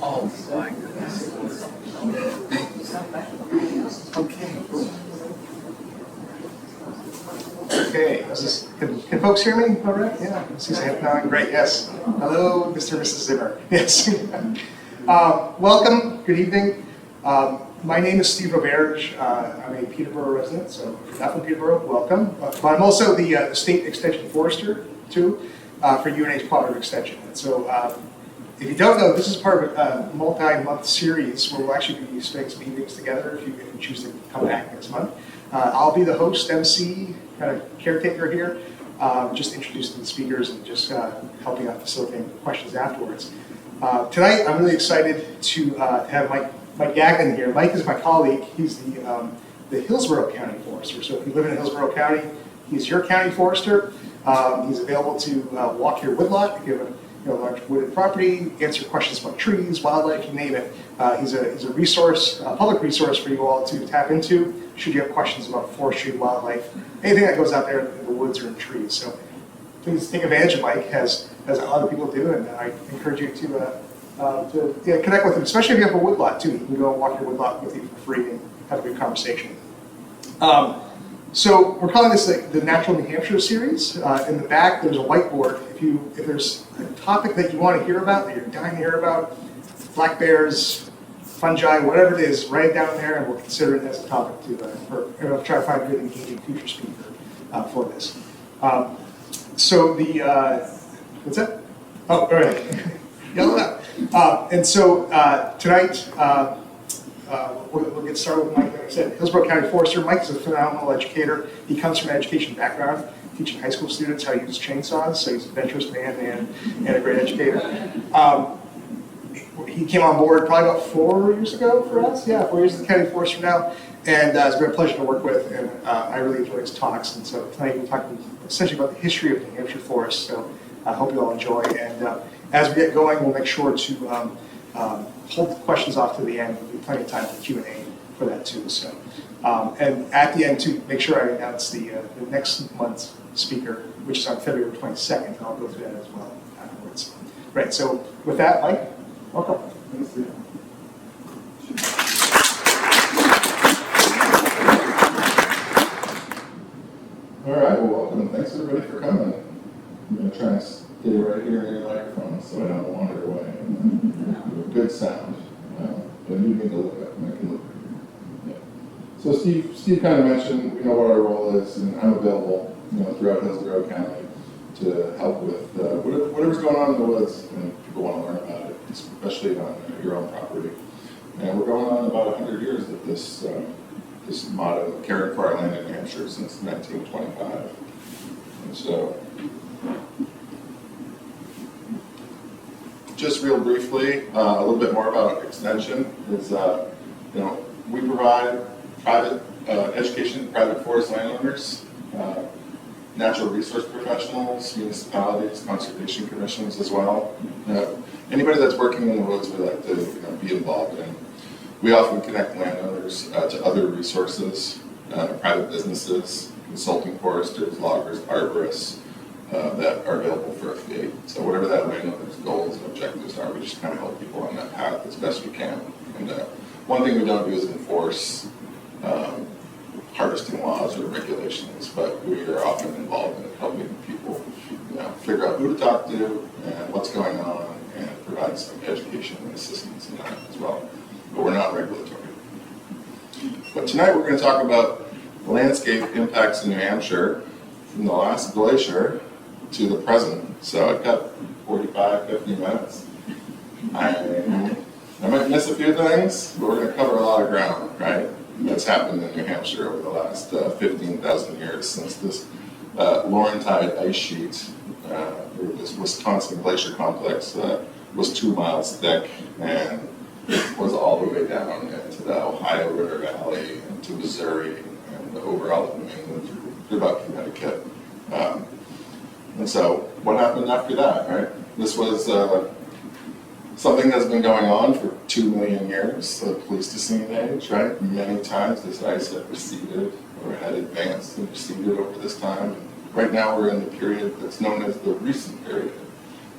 Oh my goodness. Okay. Okay, can folks hear me all right? Yeah, I see some hand nodding. Great, yes. Hello, Mr. and Mrs. Zimmer. Yes. Welcome, good evening. My name is Steve Roberge. I'm a Peterborough resident, so if you're not from Peterborough, welcome. But I'm also the State Extension Forester, too, for UNA's Cooperative Extension. And so if you don't know, this is part of a multi-month series where we'll actually be spending some evenings together if you choose to come back next month. I'll be the host, MC, kind of caretaker here, just introducing the speakers and just helping out facilitating questions afterwards. Tonight, I'm really excited to have Mike Gagnon here. Mike is my colleague. He's the Hillsborough County Forester. So if you live in Hillsborough County, he's your county forester. He's available to walk your woodlot if you have a large wooded property, answer questions about trees, wildlife, you name it. He's a resource, a public resource for you all to tap into should you have questions about forestry, wildlife, anything that goes out there in the woods or in trees. So please take advantage of Mike, as other people do, and I encourage you to connect with him, especially if you have a woodlot too. You can go and walk your woodlot with you for free and have a good conversation. So we're calling this the Natural New Hampshire series. In the back, there's a whiteboard. If there's a topic that you want to hear about, that you're dying to hear about, black bears, fungi, whatever it is, write it down there, and we'll consider it as a topic to try to find a really engaging future speaker for this. So what's that? Oh, all right. Yell it out. And so tonight, we'll get started with Mike. Like I said, Hillsborough County Forester. Mike is a phenomenal educator. He comes from an education background, teaching high school students how to use chainsaws, so he's an adventurous man and a great educator. He came on board probably about 4 years ago for us. Yeah, 4 years as the county forester now, and it's been a pleasure to work with, and I really enjoy his talks. And so tonight we're talking essentially about the history of New Hampshire forests, so I hope you all enjoy. And as we get going, we'll make sure to hold the questions off to the end. There'll be plenty of time for Q&A for that too. So, and at the end too, make sure I announce the next month's speaker, which is on February 22nd, and I'll go through that as well afterwards. Right, so with that, Mike, welcome. Thanks, Steve. All right, well, welcome, and thanks everybody for coming. I'm going to try and stay right here near your microphone so I don't wander away. And good sound. But you need to look up, and I can look at you. Yeah. So Steve kind of mentioned, we know what our role is, and I'm available, throughout Hillsborough County to help with whatever's going on in the woods, and people want to learn about it, especially on your own property. And we're going on about 100 years of this motto, caring for our land in New Hampshire, since 1925. And so, just real briefly, a little bit more about Extension is, we provide private education to private forest landowners, natural resource professionals, municipalities, conservation commissions as well. Anybody that's working in the woods we like to be involved in. We often connect landowners to other resources, private businesses, consulting foresters, loggers, arborists that are available for a fee. So whatever that landowner's goals and objectives are, we just kind of help people on that path as best we can. And one thing we don't do is enforce harvesting laws or regulations, but we are often involved in helping people figure out who to talk to and what's going on, and provide some education and assistance in that as well. But we're not regulatory. But tonight we're going to talk about landscape impacts in New Hampshire from the last glacier to the present. So I've got 45, 50 minutes. I might miss a few things, but we're going to cover a lot of ground, right? That's happened in New Hampshire over the last 15,000 years since this Laurentide ice sheet, or this Wisconsin glacier complex, was 2 miles thick and was all the way down into the Ohio River Valley, into Missouri, and over all of New England through about Connecticut. And so what happened after that, right? This was something that's been going on for 2 million years, the Pleistocene age, right? Many times this ice had receded or had advanced and receded over this time. Right now we're in the period that's known as the recent period.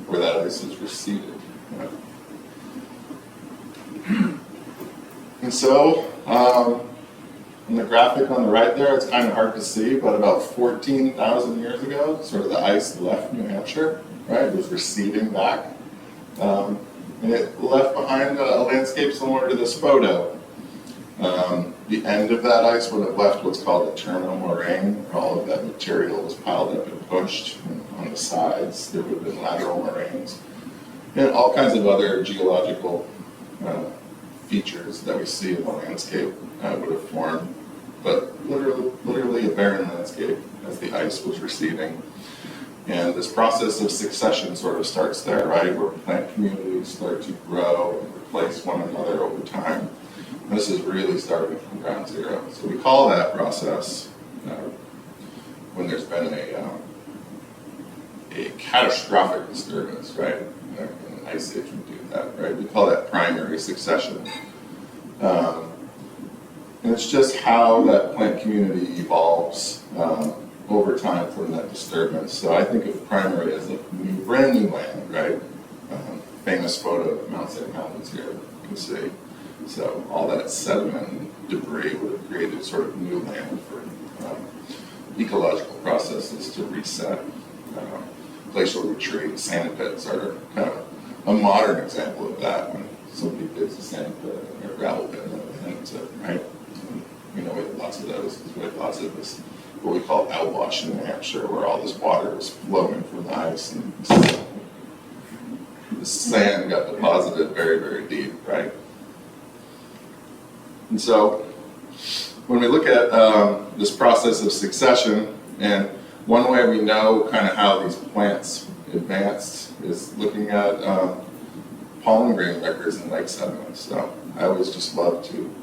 where that ice is receded. And so, in the graphic on the right there, it's kind of hard to see, but about 14,000 years ago, sort of the ice left New Hampshire, right? It was receding back. And it left behind a landscape similar to this photo. The end of that ice would have left what's called a terminal moraine, where all of that material was piled up and pushed. And on the sides, there would have been lateral moraines. And all kinds of other geological features that we see in the landscape would have formed. But literally a barren landscape as the ice was receding. And this process of succession sort of starts there, right? Where plant communities start to grow and replace one another over time. And this is really starting from ground zero. So we call that process, when there's been a catastrophic disturbance, right? In an ice age we do that, right? We call that primary succession. And it's just how that plant community evolves over time from that disturbance. So I think of primary as like brand new land, right? Famous photo of Mount St. Helens here, you can see. So all that sediment and debris would have created sort of new land for ecological processes to reset. Glacial retreat, sand pits are kind of a modern example of that. When somebody digs a sand pit or a gravel pit and it's it, right? We know we have lots of those. We have lots of this, what we call outwash in New Hampshire, where all this water is flowing from the ice and the sand got deposited very, very deep, right? And so when we look at this process of succession, and one way we know kind of how these plants advanced is looking at pollen grain records in lake sediments. So I always just love to,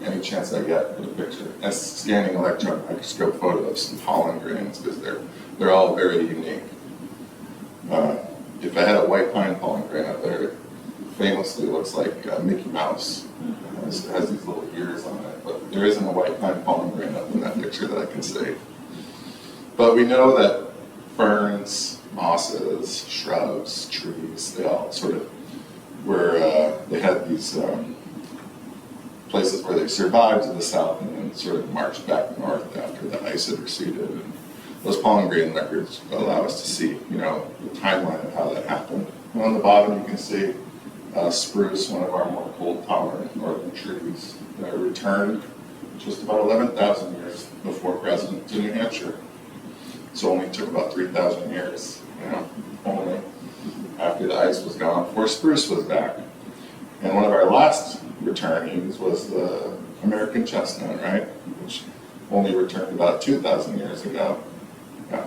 any chance I get, put a picture, a scanning electron microscope photo of some pollen grains, because they're all very unique. If I had a white pine pollen grain up there, it famously looks like Mickey Mouse. It has these little ears on it, but there isn't a white pine pollen grain up in that picture that I can see. But we know that ferns, mosses, shrubs, trees, they all sort of were, they had these places where they survived to the south and then sort of marched back north after the ice had receded. And those pollen grain records allow us to see, you know, the timeline of how that happened. And on the bottom you can see spruce, one of our more cold-tolerant northern trees, that returned just about 11,000 years before present to New Hampshire. So only took about 3,000 years, you know, only after the ice was gone, before spruce was back. And one of our last returnees was the American chestnut, right? Which only returned about 2,000 years ago. Yeah.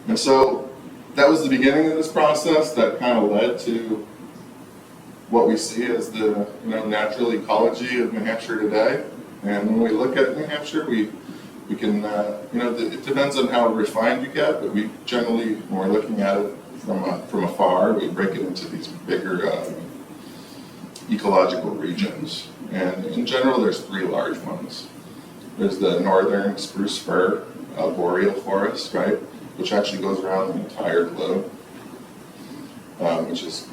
And so that was the beginning of this process that kind of led to what we see as the natural ecology of New Hampshire today. And when we look at New Hampshire, we can, it depends on how refined you get, but we generally, when we're looking at it from afar, we break it into these bigger ecological regions. And in general, there's three large ones. There's the northern spruce fir boreal forest, right, which actually goes around the entire globe, which is,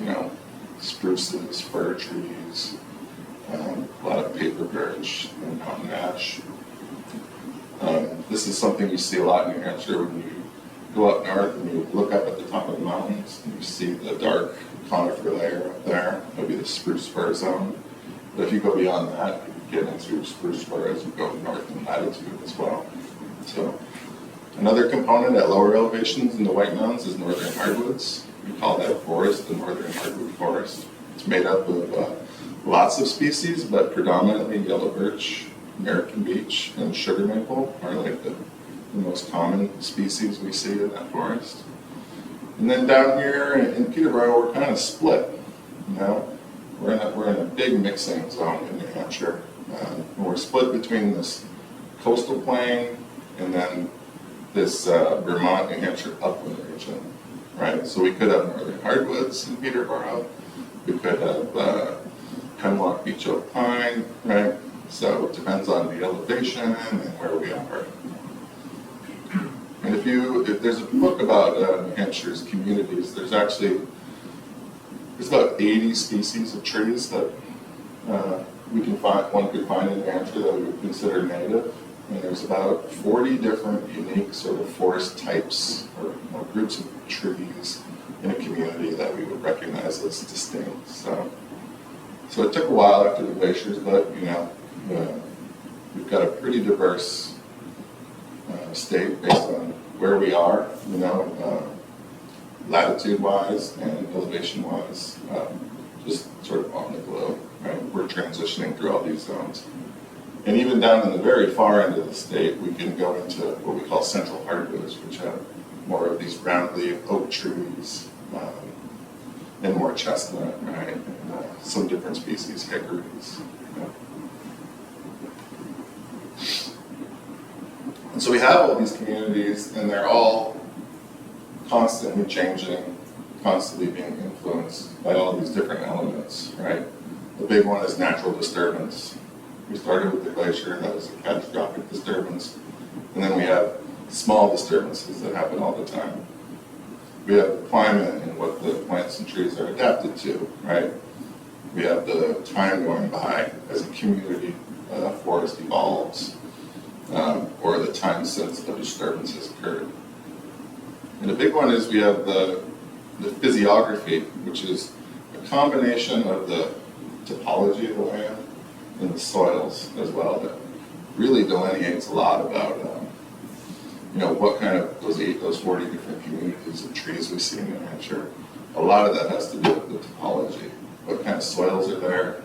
spruces, fir trees, a lot of paper birch and mountain ash. This is something you see a lot in New Hampshire when you go up north and you look up at the top of the mountains and you see the dark conifer layer up there. That would be the spruce fir zone. But if you go beyond that, you get into spruce fir as you go north in latitude as well. So another component at lower elevations in the White Mountains is northern hardwoods. We call that forest the northern hardwood forest. It's made up of lots of species, but predominantly yellow birch, American beech, and sugar maple are like the most common species we see in that forest. And then down here in Peterborough, we're kind of split. We're in a big mixing zone in New Hampshire. We're split between this coastal plain and then this Vermont, New Hampshire upland region, right? So we could have northern hardwoods in Peterborough. We could have hemlock, beech, oak, pine, right? So it depends on the elevation and where we are. there's a book about New Hampshire's communities. There's about 80 species of trees that one could find in New Hampshire that we would consider native. And there's about 40 different unique sort of forest types or groups of trees in a community that we would recognize as distinct. So it took a while after the glaciers, but we've got a pretty diverse state based on where we are, latitude-wise and elevation-wise, just sort of on the globe, right? We're transitioning through all these zones. And even down in the very far end of the state, we can go into what we call central hardwoods, which have more of these round-leaf oak trees, and more chestnut, right? And some different species, hickories. And so we have all these communities, and they're all constantly changing, constantly being influenced by all these different elements, right? The big one is natural disturbance. We started with the glacier, that was a catastrophic disturbance. And then we have small disturbances that happen all the time. We have the climate and what the plants and trees are adapted to, right? We have the time going by as a community forest evolves, or the time since the disturbance has occurred. And the big one is we have the physiography, which is a combination of the topology of the land and the soils as well, that really delineates a lot about what kind of those 40 different communities of trees we see in New Hampshire. A lot of that has to do with the topology. What kind of soils are there?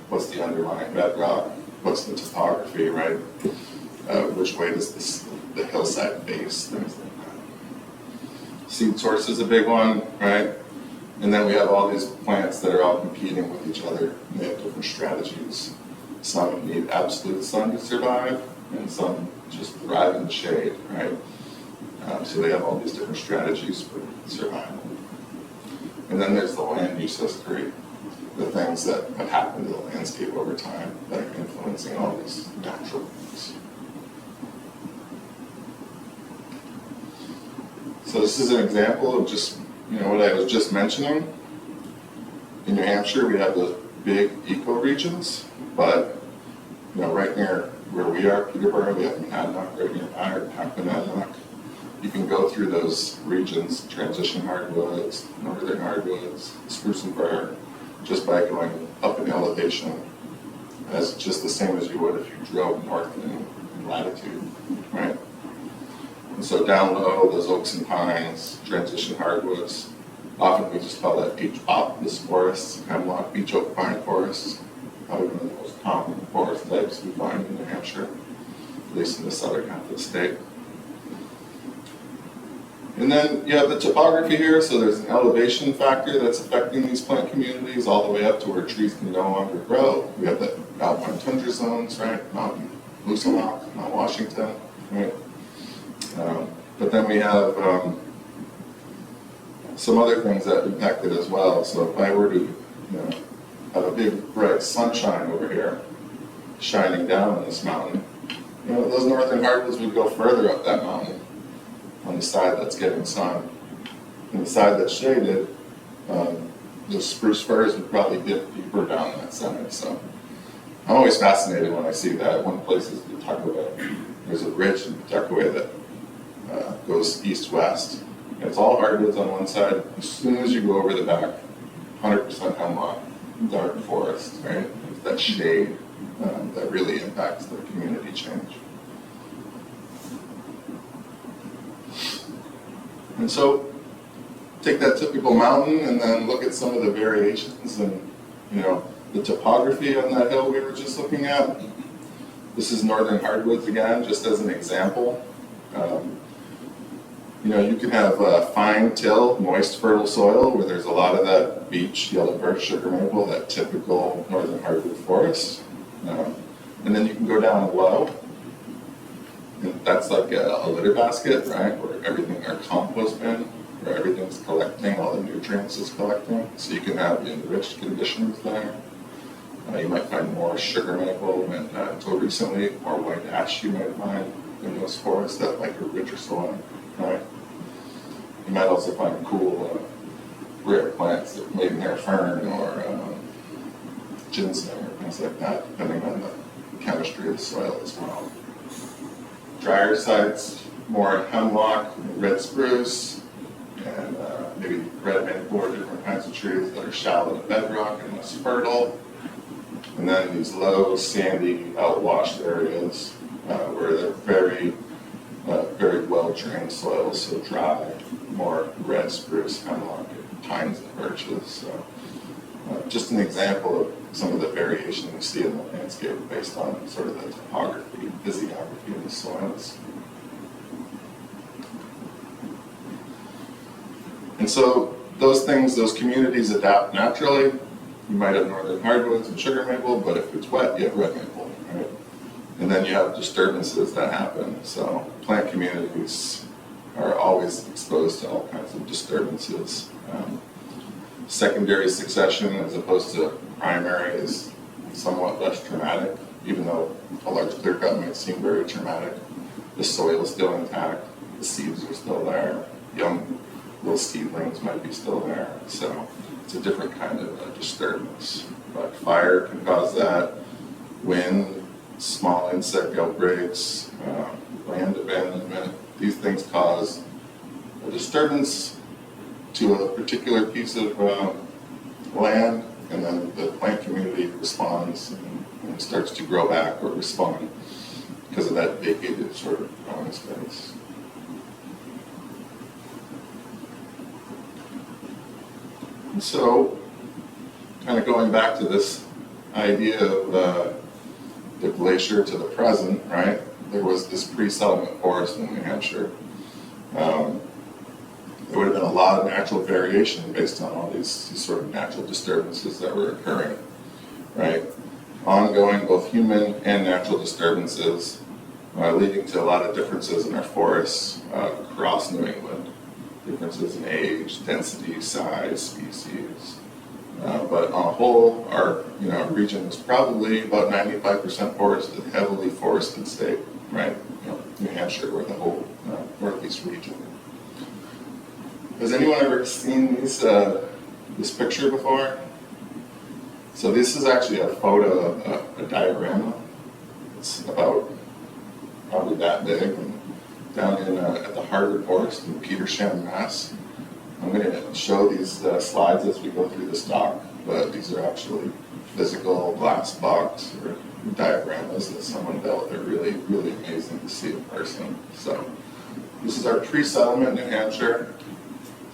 What's the underlying bedrock? What's the topography, right? Which way does the hillside face? Things like that. Seed source is a big one, right? And then we have all these plants that are all competing with each other, and they have different strategies. Some need absolute sun to survive, and some just thrive in the shade, right? So they have all these different strategies for survival. And then there's the land use history, the things that have happened to the landscape over time that are influencing all these natural things. So this is an example of just what I was just mentioning. In New Hampshire, we have those big ecoregions, but right near where we are, Peterborough, we have Monadnock, right near Monadnock. You can go through those regions, transition hardwoods, northern hardwoods, spruce and fir, just by going up in elevation, as just the same as you would if you drove north in latitude, right? And so down low, those oaks and pines, transition hardwoods, often we just call that HPOP, this forest, hemlock, beech oak pine forest, probably one of the most common forest types we find in New Hampshire, at least in the southern half of the state. And then you have the topography here, so there's an elevation factor that's affecting these plant communities all the way up to where trees can no longer grow. We have the alpine tundra zones, right? Mount Moosilauke, Mount Washington, right? But then we have some other things that impact it as well. So if I were to have a big bright sunshine over here shining down on this mountain, those northern hardwoods would go further up that mountain on the side that's getting sun. And the side that's shaded, the spruce firs would probably dip deeper down that side. So I'm always fascinated when I see that. One place is Pawtuckaway. There's a ridge in Pawtuckaway that goes east-west. It's all hardwoods on one side. As soon as you go over the back, 100% hemlock, dark forest, right? It's that shade that really impacts the community change. And so, take that typical mountain and then look at some of the variations and, the topography on that hill we were just looking at. This is northern hardwoods again, just as an example. You can have fine till, moist, fertile soil where there's a lot of that beech, yellow birch, sugar maple, that typical northern hardwood forest. And then you can go down low. And that's like a litter basket, right? Where everything, our compost bin, where everything's collecting, all the nutrients is collecting. So you can have enriched conditions there. You might find more sugar maple, and until recently, more white ash you might find in those forests that like a richer soil. right? You might also find cool rare plants like maidenhair fern or ginseng or things like that, depending on the chemistry of the soil as well. Drier sites, more hemlock, red spruce, and maybe red maple, different kinds of trees that are shallow to bedrock and less fertile. And then these low, sandy, outwashed areas where they're very well-drained soils, so dry, more red spruce, hemlock, pines and birches. So just an example of some of the variation we see in the landscape based on sort of the topography, physiography of the soils. And so those things, those communities adapt naturally. You might have northern hardwoods and sugar maple, but if it's wet, you have red maple, right? And then you have disturbances that happen. So plant communities are always exposed to all kinds of disturbances. Secondary succession as opposed to primary is somewhat less traumatic, even though a large clear cut might seem very traumatic. The soil is still intact, the seeds are still there, young little seedlings might be still there. So it's a different kind of disturbance. But fire can cause that, wind, small insect outbreaks, land abandonment. These things cause a disturbance to a particular piece of land, and then the plant community responds and starts to grow back or respond because of that vacated sort of growing space. And so, kind of going back to this idea of the glacier to the present, right? There was this pre-settlement forest in New Hampshire. There would have been a lot of natural variation based on all these sort of natural disturbances that were occurring, right? Ongoing, both human and natural disturbances, leading to a lot of differences in our forests across New England. Differences in age, density, size, species. But on a whole, our region was probably about 95% forested, heavily forested state, right? New Hampshire, or the whole northeast region. Has anyone ever seen this picture before? So this is actually a photo of a diorama. It's about probably that big, and down in at the Harvard Forest in Petersham, Mass. I'm going to show these slides as we go through this talk, but these are actually physical glass box or dioramas that someone built. They're really, really amazing to see in person. So this is our pre-settlement New Hampshire.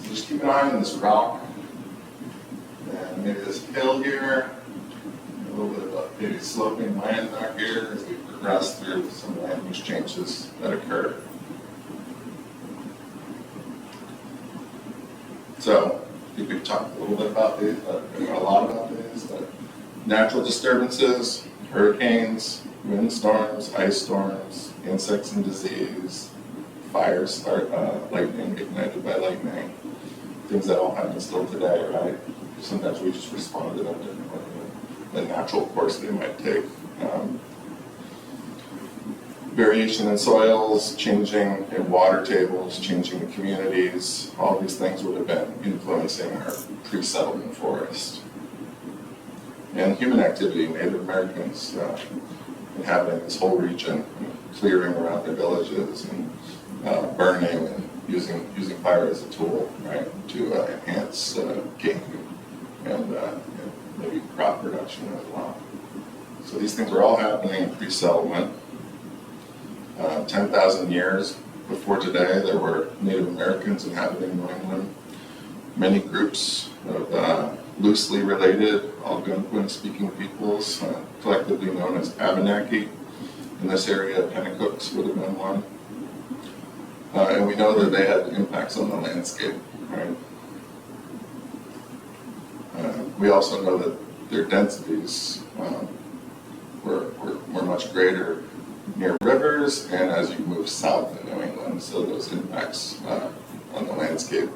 So just keep an eye on this rock, and maybe this hill here, a little bit of maybe sloping land back here as we progress through some land use changes that occur. So I think we've talked a little bit about these, a lot about these, but natural disturbances, hurricanes, windstorms, ice storms, insects and disease, fires, lightning, ignited by lightning, things that all happen still today, right? Sometimes we just respond to them differently than the natural course they might take. Variation in soils, changing in water tables, changing in communities, all these things would have been influencing our pre-settlement forest. And human activity, Native Americans inhabiting this whole region, clearing around their villages and burning and using fire as a tool, right, to enhance game and maybe crop production as well. So these things were all happening in pre-settlement. 10,000 years before today, there were Native Americans inhabiting New England. Many groups of loosely related Algonquin-speaking peoples, collectively known as Abenaki. In this area, Penacooks would have been one. And we know that they had impacts on the landscape, right? We also know that their densities were much greater near rivers and as you move south in New England. So those impacts on the landscape,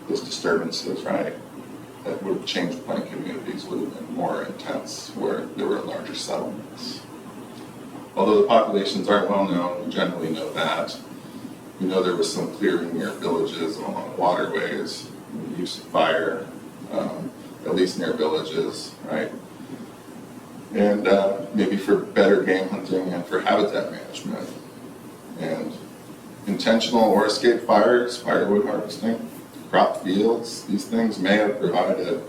those disturbances, right, that would have changed plant communities would have been more intense where there were larger settlements. Although the populations aren't well known, we generally know that. We know there was some clearing near villages along waterways, the use of fire, at least near villages, right? And maybe for better game hunting and for habitat management. And intentional or escaped fires, firewood harvesting, crop fields, these things may have provided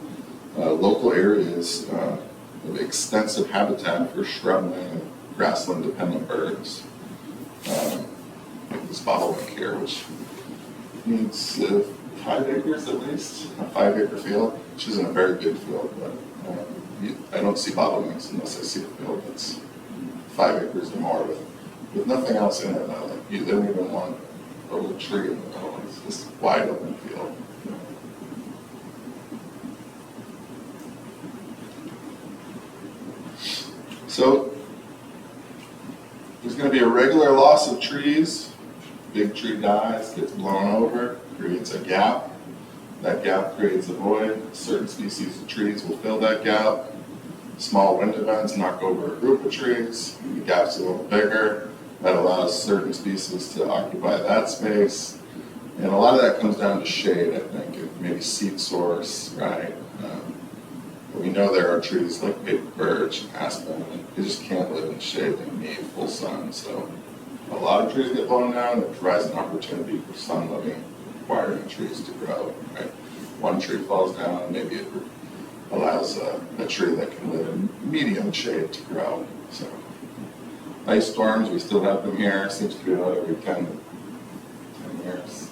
local areas of extensive habitat for shrubland and grassland-dependent birds. Like this bobolink here, which needs 5 acres at least, a 5-acre field, which isn't a very big field, but I don't see bobolinks unless I see a field that's 5 acres or more with nothing else in it. Like, they don't even want a little tree in the middle. It's just wide open field. So there's going to be a regular loss of trees. Big tree dies, gets blown over, creates a gap. That gap creates a void. Certain species of trees will fill that gap. Small wind events knock over a group of trees. The gap's a little bigger. That allows certain species to occupy that space. And a lot of that comes down to shade, I think, and maybe seed source, right? We know there are trees like big birch and aspen, and they just can't live in shade. They need full sun. So a lot of trees get blown down. It provides an opportunity for sun-loving, requiring trees to grow, right? One tree falls down, maybe it allows a tree that can live in medium shade to grow. So ice storms, we still have them here. Seems to be about every 10 years.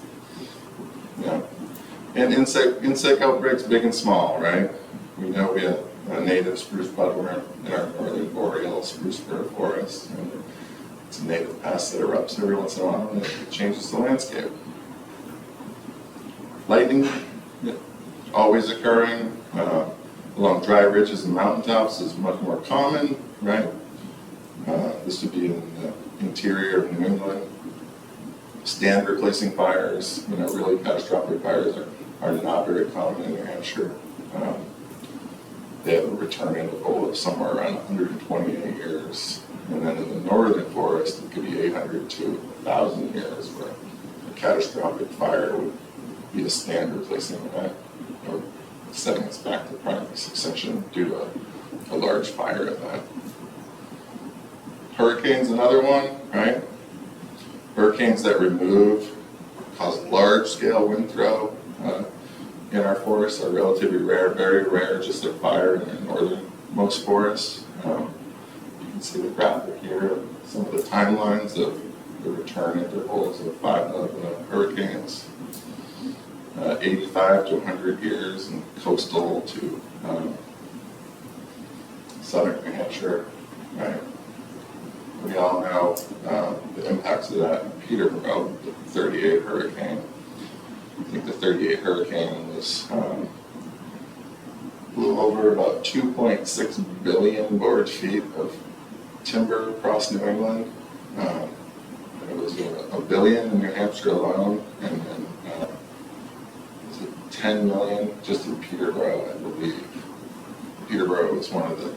Yeah. And insect outbreaks, big and small, right? We know we have a native spruce butterworm in our northern boreal spruce fir forest. And it's a native pest that erupts every once in a while and it changes the landscape. Lightning, always occurring along dry ridges and mountaintops is much more common, right? This would be in the interior of New England. Stand replacing fires, really catastrophic fires are not very common in New Hampshire. They have a return interval of somewhere around 128 years. And then in the northern forest, it could be 800 to 1,000 years where a catastrophic fire would be a stand replacing event, or setting us back to primary succession due to a large fire event. Hurricanes, another one, right? Hurricanes that cause large-scale wind throw in our forests are relatively rare, very rare, just like fire in the northernmost forests. You can see the graphic here of some of the timelines of the return intervals of hurricanes. 85 to 100 years and coastal to southern New Hampshire, right? We all know the impacts of that in Peterborough, the 38 hurricane. I think the 38 hurricane was blew over about 2.6 billion board feet of timber across New England. It was a billion in New Hampshire alone, and then 10 million just in Peterborough, I believe. Peterborough was one of the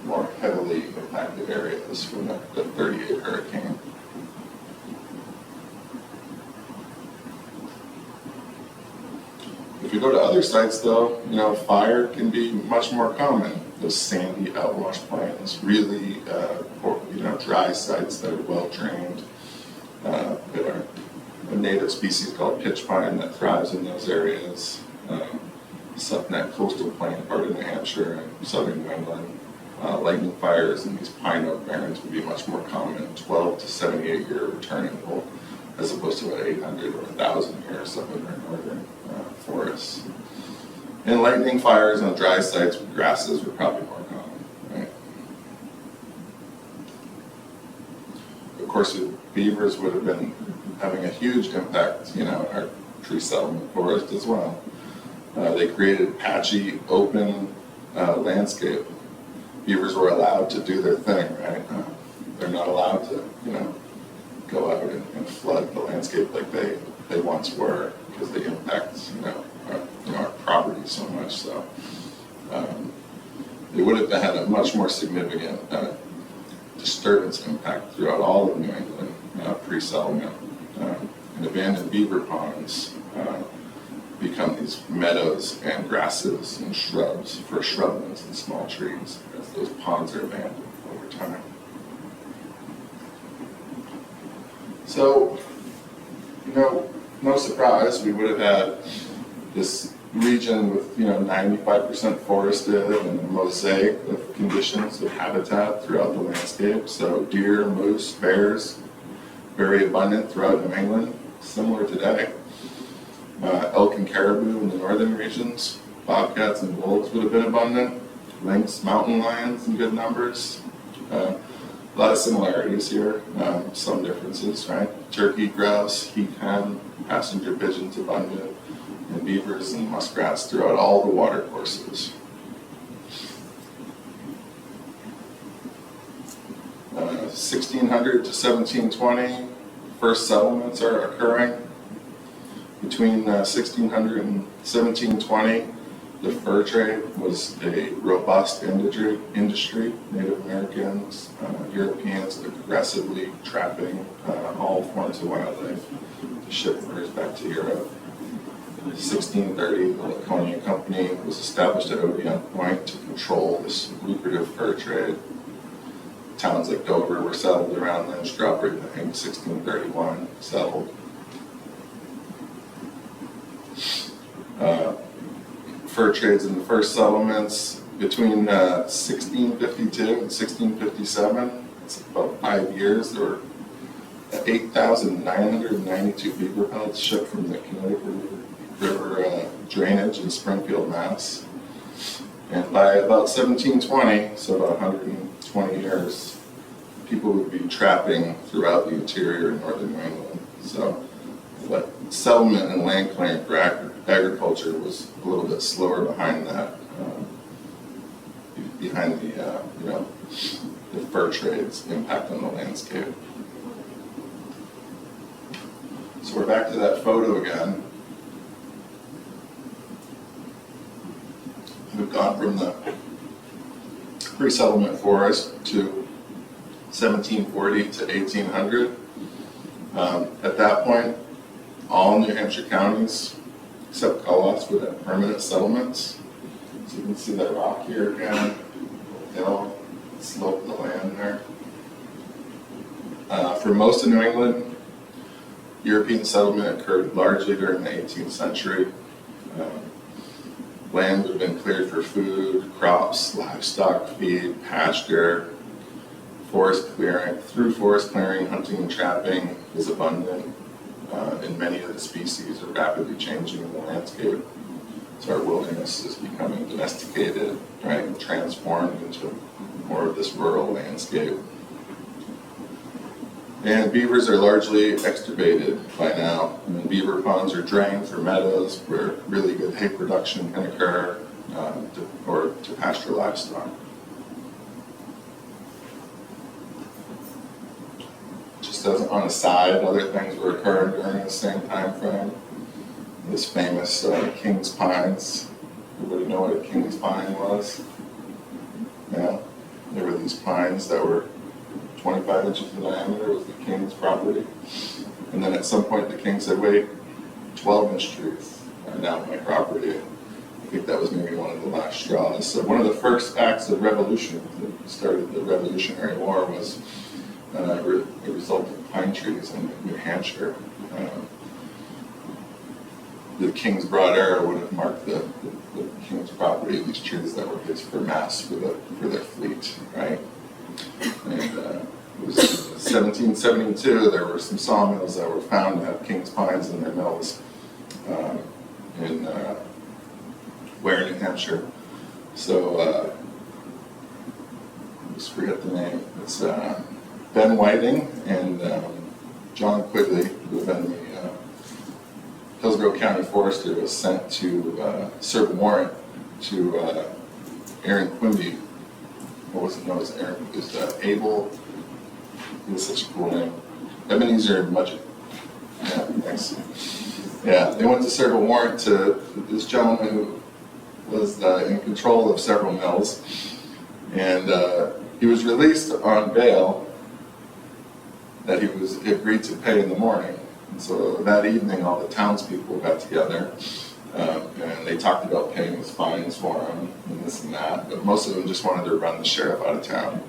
more heavily impacted areas from the 38 hurricane. If you go to other sites though, fire can be much more common. Those sandy outwash plains, really dry sites that are well drained, that are a native species called pitch pine that thrives in those areas. That coastal plain part of New Hampshire and southern New England. Lightning fires in these pine oak barrens would be much more common, 12 to 78 year return interval, as opposed to 800 or 1,000 years up in our northern forests. And lightning fires on dry sites with grasses were probably more common, right? Of course, beavers would have been having a huge impact, in our tree settlement forest as well. They created patchy, open landscape. Beavers were allowed to do their thing, right? They're not allowed to, go out and flood the landscape like they once were, because they impact, our property so much. So they would have had a much more significant disturbance impact throughout all of New England pre-settlement. and abandoned beaver ponds become these meadows and grasses and shrubs for shrublands and small trees as those ponds are abandoned over time. So, no surprise, we would have had this region with 95% forested and a mosaic of conditions of habitat throughout the landscape. So deer, moose, bears, very abundant throughout New England, similar today. Elk and caribou in the northern regions, bobcats and wolves would have been abundant, lynx, mountain lions in good numbers. A lot of similarities here, some differences, right? Turkey, grouse, heath hen, passenger pigeons abundant, and beavers and muskrats throughout all the water courses. 1600 to 1720, first settlements are occurring. Between 1600 and 1720, the fur trade was a robust industry. Native Americans, Europeans aggressively trapping all forms of wildlife to ship furs back to Europe. 1630, the Laconia Company was established at Odeon Point to control this lucrative fur trade. Towns like Dover were settled around then, Strawberry in 1631 settled. Fur trades in the first settlements between 1652 and 1657, it's about 5 years, there were 8,992 beaver pelts shipped from the Connecticut River drainage in Springfield, Mass. And by about 1720, so about 120 years, people would be trapping throughout the interior in northern New England. So, but settlement and land clearing for agriculture was a little bit slower behind that, behind the fur trade's impact on the landscape. So we're back to that photo again. We've gone from the pre-settlement forest to 1740 to 1800. At that point, all New Hampshire counties, except Colas, would have permanent settlements. So you can see that rock here again, hill, slope of the land there. For most of New England, European settlement occurred largely during the 18th century. Land would have been cleared for food, crops, livestock, feed, pasture, forest clearing. Through forest clearing, hunting and trapping is abundant, and many of the species are rapidly changing in the landscape. So our wilderness is becoming domesticated, right, transformed into more of this rural landscape. And beavers are largely extirpated by now. I mean, beaver ponds are drained for meadows where really good hay production can occur, or to pasture livestock. Just as on a side, other things were occurring during the same time frame. This famous King's Pines. Everybody know what a King's Pine was? Yeah, there were these pines that were 25 inches in diameter, was the king's property. And then at some point the king said, wait, 12-inch trees are now my property. I think that was maybe one of the last straws. So one of the first acts of revolution that started the Revolutionary War was a result of pine trees in New Hampshire. The king's broad arrow would have marked the king's property, these trees that were his for mass for their fleet, right? And it was 1772, there were some sawmills that were found to have king's pines in their mills in Ware, New Hampshire. So, I just forget the name. It's Ben Whiting and John Quigley, who have been the Hillsborough County Forester, was sent to serve a warrant to Aaron Quimby. What was it known as Aaron? It was Abel. It was such a cool name. Ebenezer Mudgett. Yeah, thanks. Yeah, they went to serve a warrant to this gentleman who was in control of several mills, and he was released on bail that he agreed to pay in the morning. And so that evening, all the townspeople got together, and they talked about paying his fines for him and this and that, but most of them just wanted to run the sheriff out of town.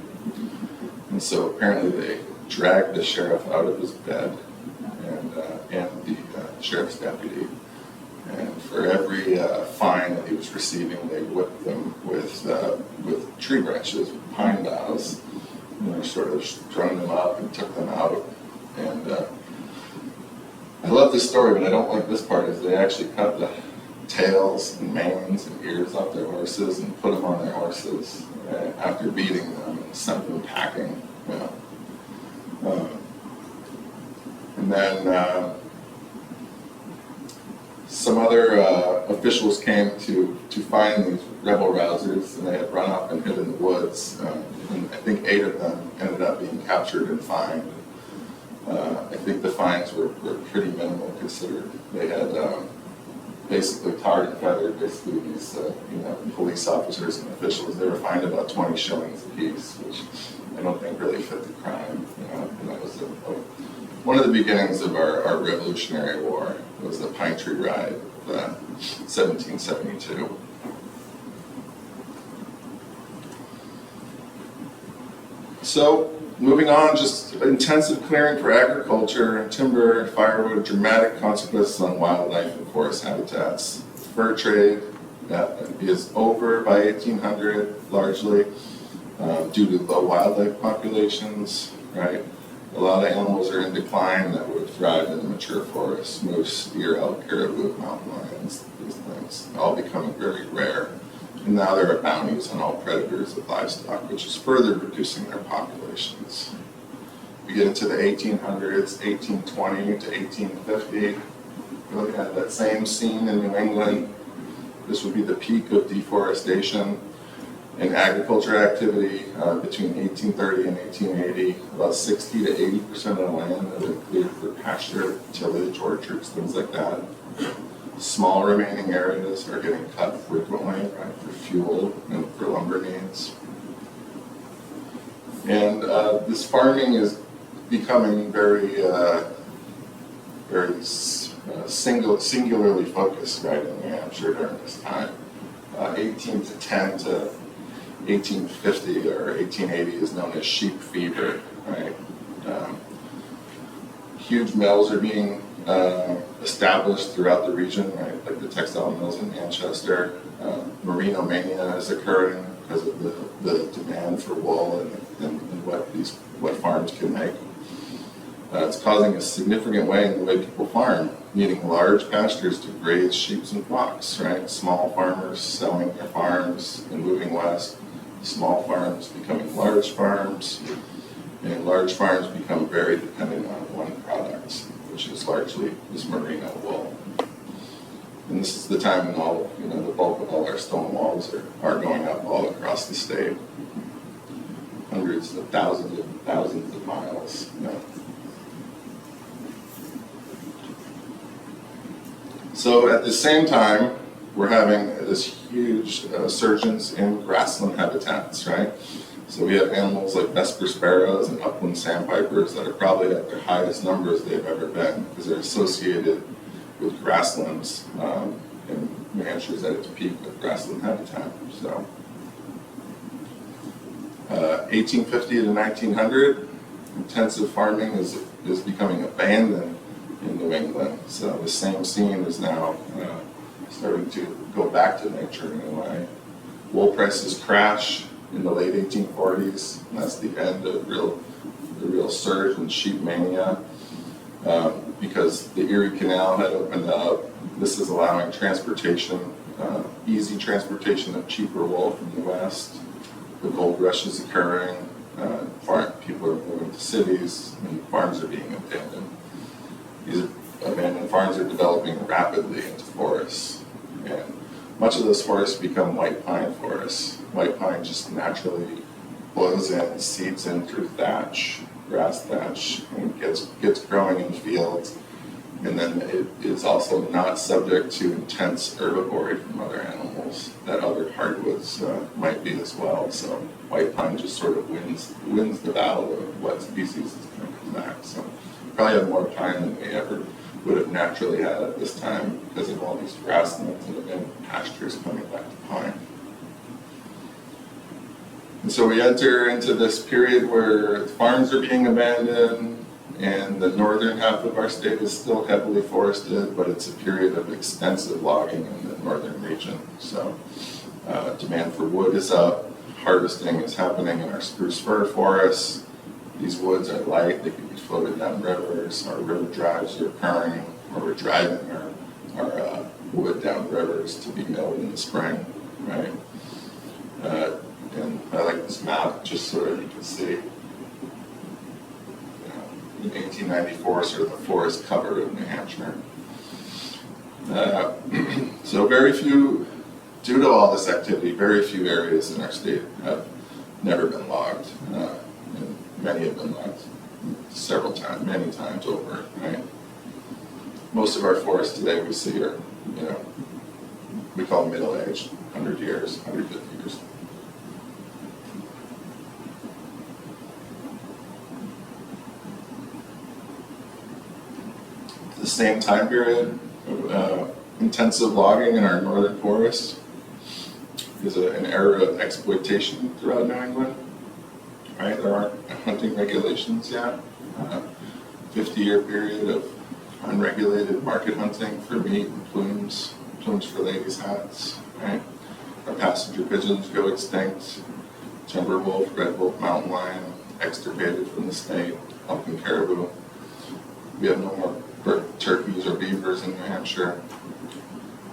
And so apparently they dragged the sheriff out of his bed and the sheriff's deputy. And for every fine that he was receiving, they whipped them with tree branches, with pine boughs, sort of strung them up and took them out. And I love this story, but I don't like this part, is they actually cut the tails and manes and ears off their horses and put them on their horses after beating them and sent them packing. And then some other officials came to find these rebel rousers, and they had run up and hid in the woods. And I think 8 of them ended up being captured and fined. I think the fines were pretty minimal considered. They had basically tarred and feathered basically these police officers and officials. They were fined about 20 shillings apiece, which I don't think really fit the crime. And that was one of the beginnings of our Revolutionary War. Was the Pine Tree Ride of 1772. So, moving on, just intensive clearing for agriculture, timber, firewood, dramatic consequences on wildlife and forest habitats. Fur trade is over by 1800, largely due to low wildlife populations, right? A lot of animals are in decline that would thrive in the mature forests. Moose, deer, elk, caribou, mountain lions, these things, all becoming very rare. And now there are bounties on all predators of livestock, which is further reducing their populations. We get into the 1800s, 1820 to 1850. We look at that same scene in New England. This would be the peak of deforestation and agriculture activity between 1830 and 1880. About 60 to 80% of the land has been cleared for pasture, tillage, orchards, things like that. Small remaining areas are getting cut frequently, right, for fuel and for lumber needs. And this farming is becoming very singularly focused, right, in New Hampshire during this time. 1810 to 1850 or 1880 is known as sheep fever, right? Huge mills are being established throughout the region, right? Like the textile mills in Manchester. Merino mania is occurring because of the demand for wool and what farms can make. It's causing a significant way in the way people farm, needing large pastures to graze sheep and flocks, right? Small farmers selling their farms and moving west. Small farms becoming large farms, and large farms become very dependent on one product, which is largely this merino wool. And this is the time when the bulk of all our stone walls are going up all across the state. Hundreds of thousands of miles. So at the same time, we're having this huge surgence in grassland habitats, right? So we have animals like Vesper sparrows and upland sandpipers that are probably at their highest numbers they've ever been because they're associated with grasslands, and New Hampshire is at its peak with grassland habitat. So 1850 to 1900, intensive farming is becoming abandoned in New England. So the same scene is now starting to go back to nature in a way. Wool prices crash in the late 1840s, and that's the end of the real surge in sheep mania because the Erie Canal had opened up. This is allowing transportation, easy transportation of cheaper wool from the west. The gold rush is occurring. People are moving to cities, and farms are being abandoned. These abandoned farms are developing rapidly into forests, and much of those forests become white pine forests. White pine just naturally blows in, seeps in through thatch, grass thatch, and gets growing in fields. And then it is also not subject to intense herbivory from other animals that other hardwoods might be as well. So white pine just sort of wins the battle of what species is going to come back. So probably have more pine than we ever would have naturally had at this time because of all these grasslands that have been pastures coming back to pine. And so we enter into this period where farms are being abandoned, and the northern half of our state is still heavily forested, but it's a period of extensive logging in the northern region. So demand for wood is up, harvesting is happening in our spruce fir forests. These woods are light, they can be floated down rivers, our river drives are occurring, or we're driving our wood down rivers to be milled in the spring, right? And I like this map just so that you can see, in 1894, sort of the forest cover of New Hampshire. So very few, due to all this activity, very few areas in our state have never been logged. And many have been logged several times, many times over, right? Most of our forests today we see are, we call middle-aged, 100 years, 150 years. The same time period of intensive logging in our northern forests is an era of exploitation throughout New England. Right, there aren't hunting regulations yet. 50-year period of unregulated market hunting for meat and plumes for ladies' hats. Right, our passenger pigeons go extinct. Timber wolf, red wolf, mountain lion extirpated from the state. Elk and caribou. We have no more turkeys or beavers in New Hampshire,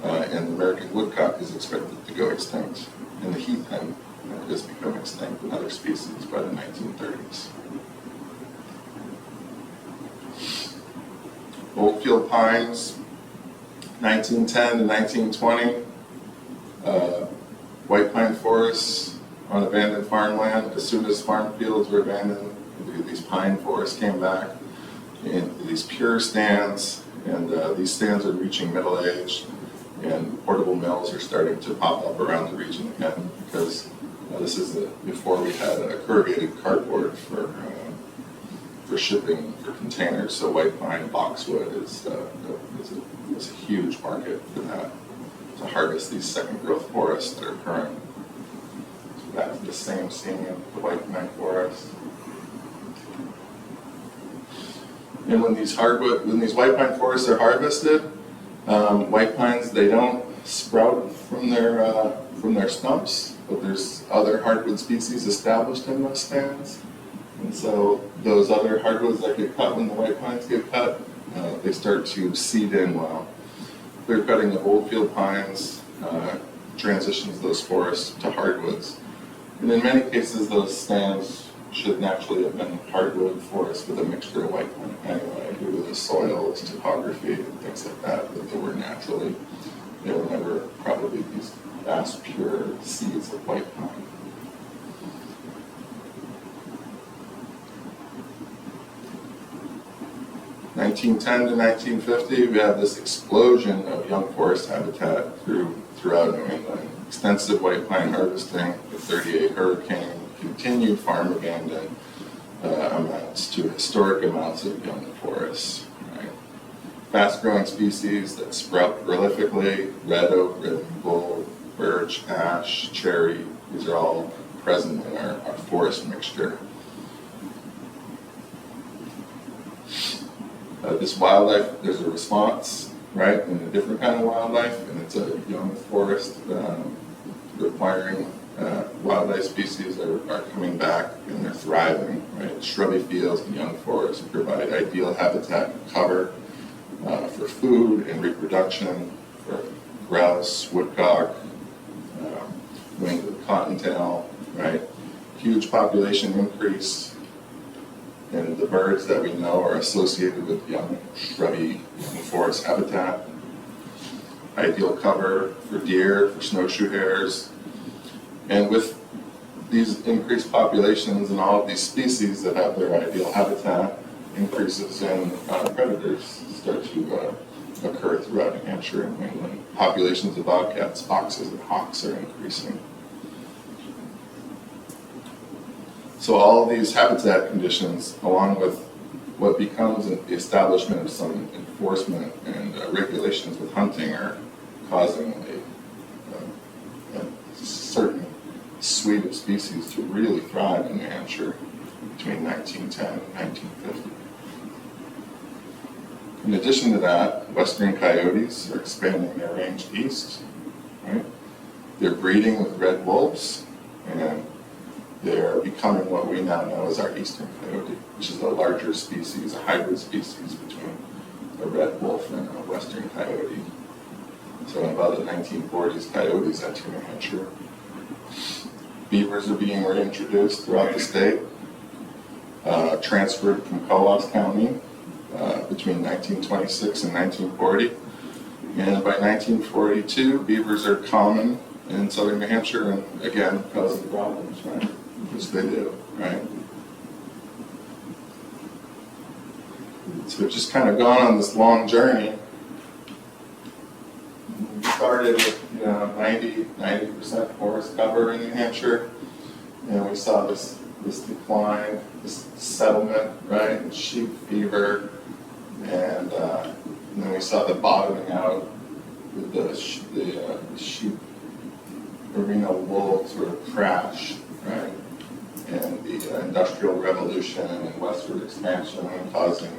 and the American woodcock is expected to go extinct, and the heath hen has become extinct, another species, by the 1930s. Oldfield pines, 1910 to 1920, white pine forests on abandoned farmland. As soon as farm fields were abandoned, these pine forests came back in these pure stands, and these stands are reaching middle age, and portable mills are starting to pop up around the region again, because this is before we had a corrugated cardboard for shipping for containers. So white pine boxwood is a huge market for that, to harvest these second growth forests that are occurring. So that's the same scene in the white pine forest. And when these white pine forests are harvested, white pines, they don't sprout from their stumps, but there's other hardwood species established in those stands. And so those other hardwoods that get cut when the white pines get cut, they start to seed in well. Clear cutting of oldfield pines transitions those forests to hardwoods. And in many cases, those stands should naturally have been hardwood forests with a mixture of white pine anyway, due to the soil, its topography, and things like that, but they were naturally, they were never probably these vast, pure seeds of white pine. (1910 to 1950), we have this explosion of young forest habitat throughout New England. Extensive white pine harvesting, the 38 hurricane, continued farm abandon amounts to historic amounts of young forests. Right? Fast-growing species that sprout prolifically: red oak, red maple, birch, ash, cherry. These are all present in our forest mixture. This wildlife, there's a response, right, in a different kind of wildlife, and it's a young forest requiring wildlife species that are coming back, and they're thriving, right? Shrubby fields and young forests provide ideal habitat and cover for food and reproduction for grouse, woodcock, winged cottontail, right? Huge population increase. And the birds that we know are associated with young, shrubby, young forest habitat. Ideal cover for deer, for snowshoe hares. And with these increased populations and all of these species that have their ideal habitat, increases in predators start to occur throughout New Hampshire and New England. Populations of bobcats, foxes, and hawks are increasing. So all of these habitat conditions, along with what becomes the establishment of some enforcement and regulations with hunting are causing a certain suite of species to really thrive in New Hampshire between 1910 and 1950. In addition to that, western coyotes are expanding their range east, right? They're breeding with red wolves, and they're becoming what we now know as our eastern coyote, which is a larger species, a hybrid species between a red wolf and a western coyote. So in about the 1940s, coyotes entered New Hampshire. Beavers are being reintroduced throughout the state, transferred from Coos County between 1926 and 1940. And by 1942, beavers are common in southern New Hampshire, and again, causing problems, right? Which they do, right? So we've just kind of gone on this long journey. We started with 90% forest cover in New Hampshire, and we saw this decline, this settlement, right, and sheep fever, and then we saw the bottoming out with the sheep merino wool sort of crash, right, and the industrial revolution and westward expansion causing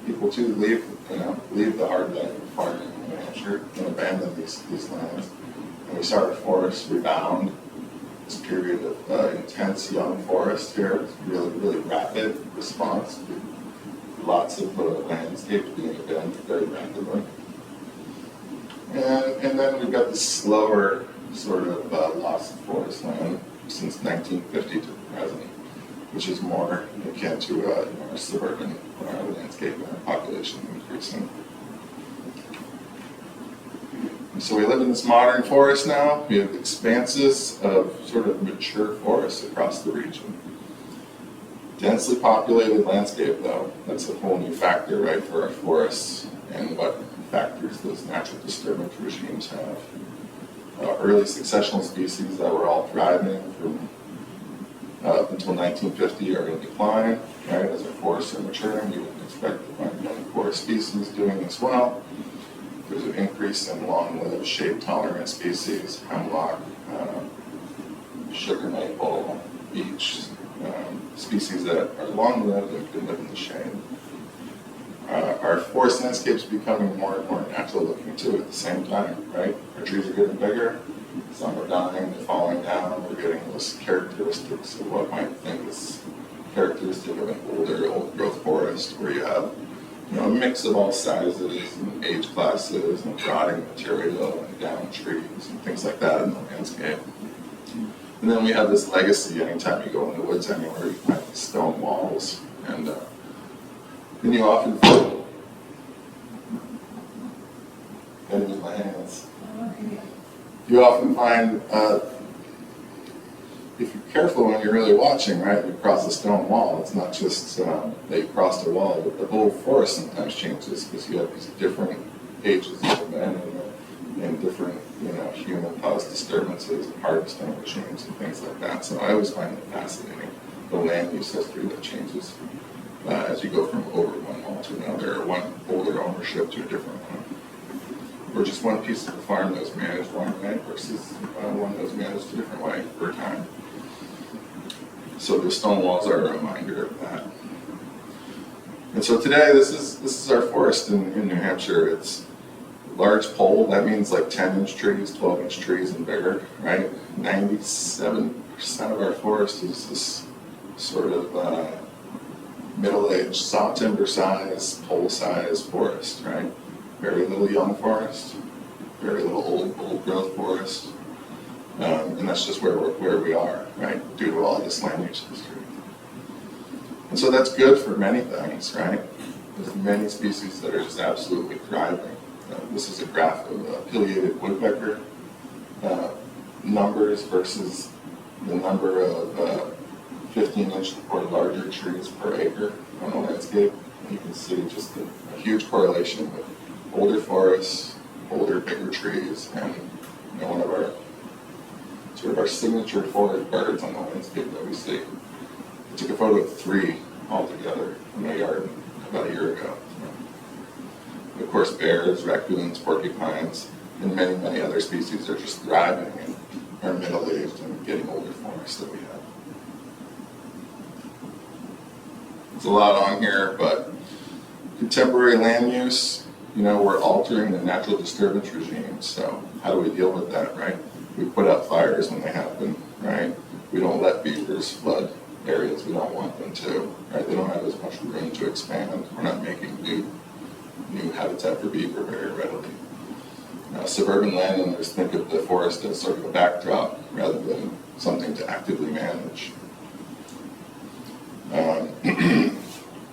people to leave the hard life of farming in New Hampshire and abandon these lands. And we saw the forests rebound. This period of intense young forest here, it's really, really rapid response to lots of landscapes being abandoned very rapidly. And then we've got this slower sort of loss of forest land since 1950 to the present, which is more akin to our suburban landscape and our population increasing. And so we live in this modern forest now. We have expanses of sort of mature forests across the region. Densely populated landscape, though, that's a whole new factor, right, for our forests and what factors those natural disturbance regimes have. Early successional species that were all thriving from up until 1950 are in decline, right? As our forests are maturing, you would expect to find young forest species doing as well. There's an increase in long-lived, shade-tolerant species, hemlock, sugar maple, beech, species that are long-lived and can live in the shade. Our forest landscape's becoming more and more natural looking too at the same time, right? Our trees are getting bigger, some are dying, they're falling down, we're getting those characteristics of what might think is characteristic of an older, old growth forest, where you have a mix of all sizes and age classes and rotting material and down trees and things like that in the landscape. And then we have this legacy. Anytime you go in the woods anywhere, you find these stone walls, and you often find my hands. You often find, if you're careful when you're really watching, right, you cross a stone wall. It's not just that you crossed a wall, but the whole forest sometimes changes because you have these different ages of abandonment and different, human-caused disturbances and harvesting regimes and things like that. So I always find it fascinating, the land use history that changes as you go from over one wall to another, or one older ownership to a different one. Or just one piece of the farm that was managed one way versus one that was managed a different way over time. So the stone walls are a reminder of that. And so today, this is our forest in New Hampshire. It's large pole. That means like 10-inch trees, 12-inch trees, and bigger, right? 97% of our forest is this sort of middle-aged, saw timber size, pole size forest, right? Very little young forest, very little old growth forest, and that's just where we are, right? Due to all this land use history. And so that's good for many things, right? There's many species that are just absolutely thriving. This is a graph of pileated woodpecker numbers versus the number of 15-inch or larger trees per acre on the landscape. And you can see just a huge correlation with older forests, older, bigger trees, and one of our signature forest birds on the landscape that we see. I took a photo of 3 all together in my yard a about a year ago. Of course, bears, raccoons, porcupines, and many, many other species are just thriving in our middle-aged and getting older forests that we have. There's a lot on here, but contemporary land use, we're altering the natural disturbance regime. So how do we deal with that, right? We put out fires when they happen, right? We don't let beavers flood areas we don't want them to, right? They don't have as much room to expand. We're not making new habitat for beaver very readily. Suburban landowners think of the forest as sort of a backdrop rather than something to actively manage.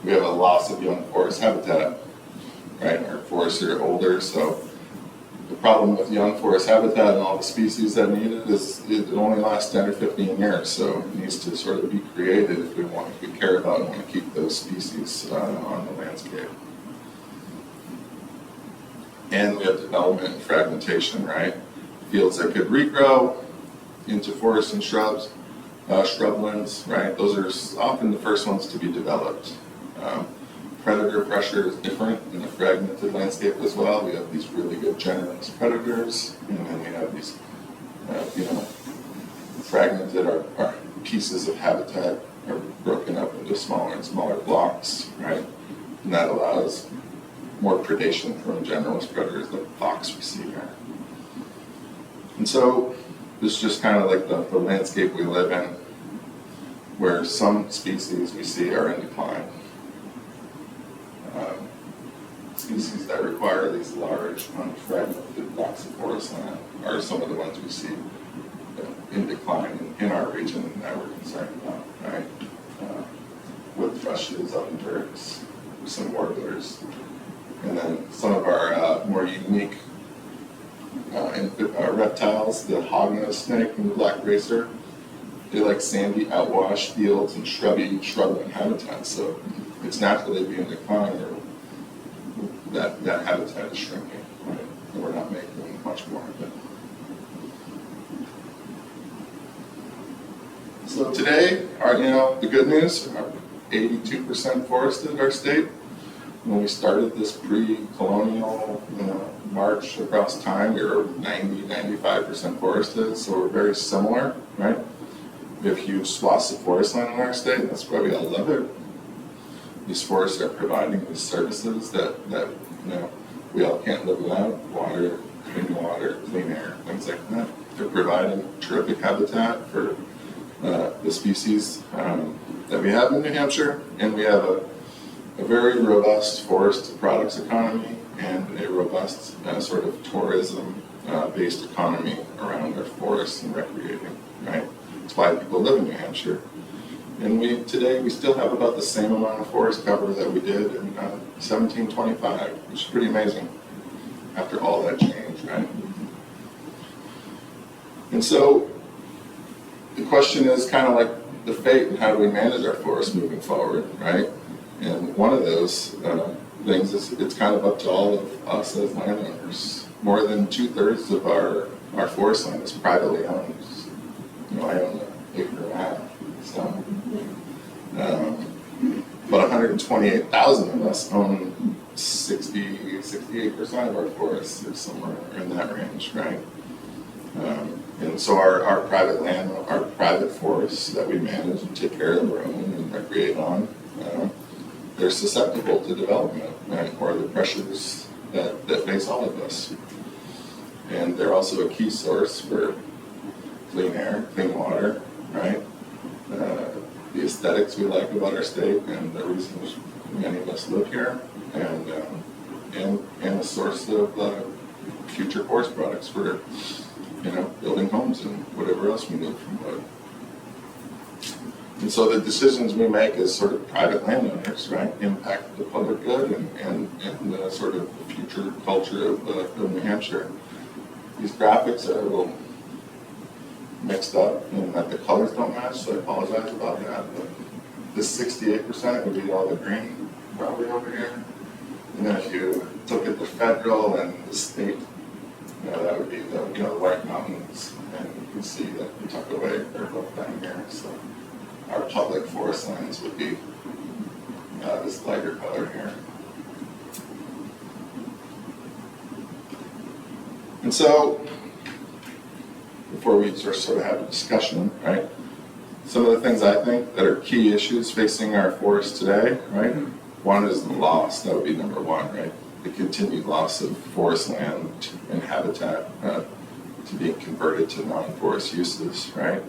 We have a loss of young forest habitat, right? Our forests are older, so the problem with young forest habitat and all the species that need it is it only lasts 10 or 15 years, so it needs to sort of be created if we care about and want to keep those species on the landscape. And we have development and fragmentation, right? Fields that could regrow into forests and shrubs, shrublands, right? Those are often the first ones to be developed. Predator pressure is different in a fragmented landscape as well. We have these really good generalist predators, and then we have these, fragmented, our pieces of habitat are broken up into smaller and smaller blocks, right? And that allows more predation from generalist predators like the fox we see here. And so this is just kind of like the landscape we live in, where some species we see are in decline. Species that require these large, unfragmented blocks of forest land are some of the ones we see in decline in our region that we're concerned about, right? Wood thrushes, ovenbirds, some warblers, and then some of our more unique reptiles, the hognose snake and the black racer. They like sandy, outwash fields and shrubland habitats, so it's naturally being declined, or that habitat is shrinking, right? And we're not making much more of it. So today, the good news, 82% forested our state. When we started this pre-colonial march across time, we were 95% forested, so we're very similar, right? We have huge swaths of forest land in our state, and that's why we all love it. These forests are providing these services that we all can't live without: water, clean air, things like that. They're providing terrific habitat for the species that we have in New Hampshire, and we have a very robust forest products economy and a robust sort of tourism-based economy around our forests and recreating, right? That's why people live in New Hampshire. And today we still have about the same amount of forest cover that we did in 1725, which is pretty amazing after all that change, right? And so the question is kind of like the fate and how do we manage our forests moving forward, right? And one of those things is it's kind of up to all of us as landowners. More than 2/3 of our forest land is privately owned. I own an acre and a half. So, about 128,000 of us own 68% of our forests, or somewhere in that range, right? And so our private land, our private forests that we manage and take care of our own and recreate on, they're susceptible to development, right? Or the pressures that face all of us. And they're also a key source for clean air, clean water, right? The aesthetics we like about our state and the reasons many of us live here, and a source of future forest products for building homes and whatever else we need from wood. And so the decisions we make as sort of private landowners, right, impact the public good and the sort of the future culture of New Hampshire. These graphics are a little mixed up and that the colors don't match, so I apologize about that. But this 68% would be all the green probably over here. And then if you look at the federal and the state, that would be the White Mountains, and you can see that we tuck away, they're both down here. So our public forest lands would be this lighter color here. And so, before we sort of have a discussion, right? Some of the things I think that are key issues facing our forests today, right? One is the loss. That would be number one, right? The continued loss of forest land and habitat to being converted to non-forest uses, right?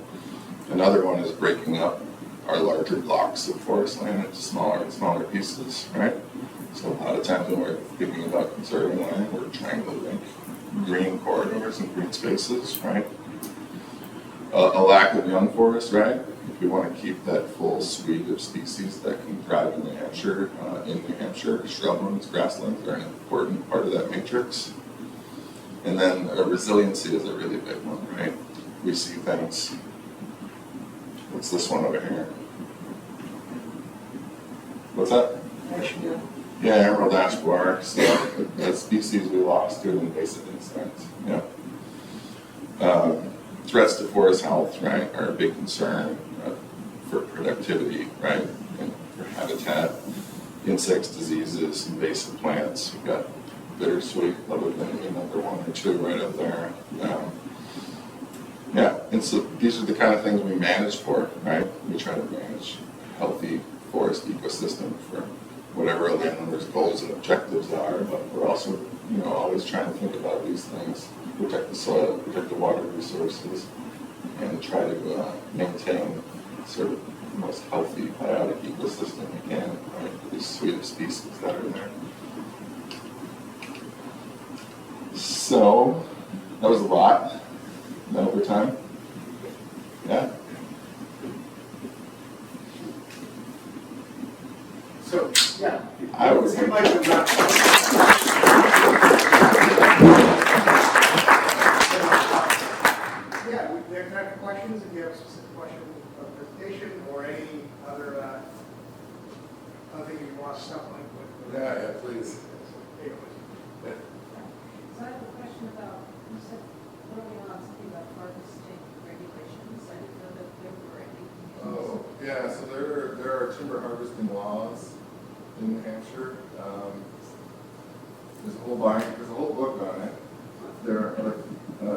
Another one is breaking up our larger blocks of forest land into smaller and smaller pieces, right? So a lot of times when we're thinking about conserving land, we're trying to link green corridors and green spaces, right? A lack of young forest, right? If we want to keep that full suite of species that can thrive in New Hampshire, shrublands, grasslands are an important part of that matrix. And then resiliency is a really big one, right? We see things. What's this one over here? What's that? Yeah, emerald ash borer. So a species we lost to an invasive insect. Yeah. Threats to forest health, right, are a big concern for productivity, right, and for habitat, insects, diseases, invasive plants. We've got bittersweet, other than number one or two right up there. Yeah, and so these are the kind of things we manage for, right? We try to manage a healthy forest ecosystem for whatever a landowner's goals and objectives are, but we're also, always trying to think about these things, protect the soil, protect the water resources, and try to maintain sort of the most healthy biotic ecosystem we can, right, for these suite of species that are there. So, that was a lot. Over time? Yeah? So, yeah. I was. You'd like to wrap up. Yeah, there are time for questions. If you have a specific question of the presentation or any other thing you want to supplement with. Yeah, please. So I have a question about, you said early on something about harvesting regulations. I didn't know that there were any. Oh, yeah, so there are timber harvesting laws in New Hampshire. There's a whole book on it.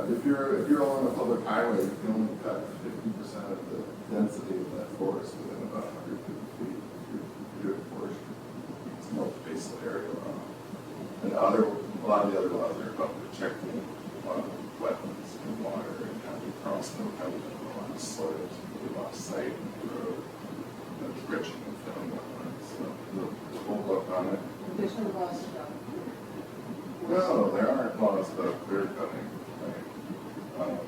If you're along a public highway, you can only cut 50% of the density of that forest within about 150 feet if you're doing forestry. It's no basal area law. And a lot of the other laws are about protecting wetlands and water and how we cross them, how we don't go on soils, we lost sight of the road, that's rich in film wetlands. So there's a whole book on it. There's no laws about. No, there aren't laws about clear cutting. Right?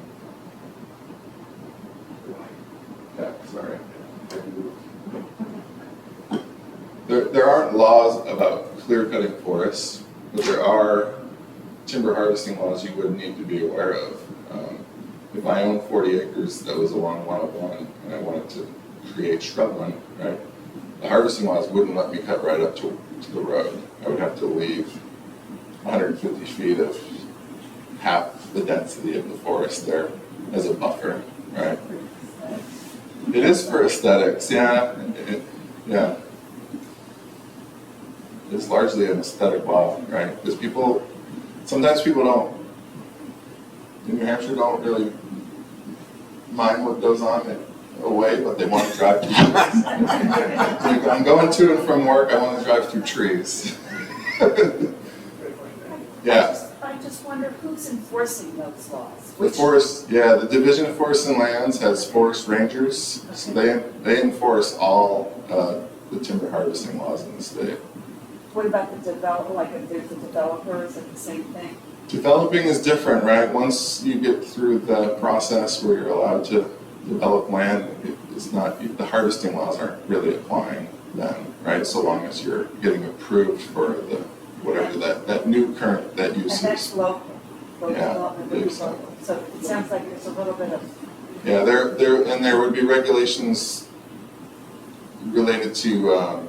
Yeah, sorry. There aren't laws about clear cutting forests, but there are timber harvesting laws you would need to be aware of. If I owned 40 acres that was along 101 and I wanted to create shrubland, right, the harvesting laws wouldn't let me cut right up to the road. I would have to leave 150 feet of half the density of the forest there as a buffer, right? It is for aesthetics, yeah. Yeah. It's largely an aesthetic law, right? Because sometimes people in New Hampshire don't really mind what goes on away, but they want to drive through trees. Like, I'm going to and from work, I want to drive through trees. Yeah. I just wonder who's enforcing those laws? The Division of Forests and Lands has forest rangers, so they enforce all the timber harvesting laws in the state. What about the if there's the developers and the same thing? Developing is different, right? Once you get through the process where you're allowed to develop land, the harvesting laws aren't really applying then, right? So long as you're getting approved for whatever that new current that use is. And that's local. Yeah, Development would be local. So it sounds like there's a little bit of. Yeah, there would be regulations related to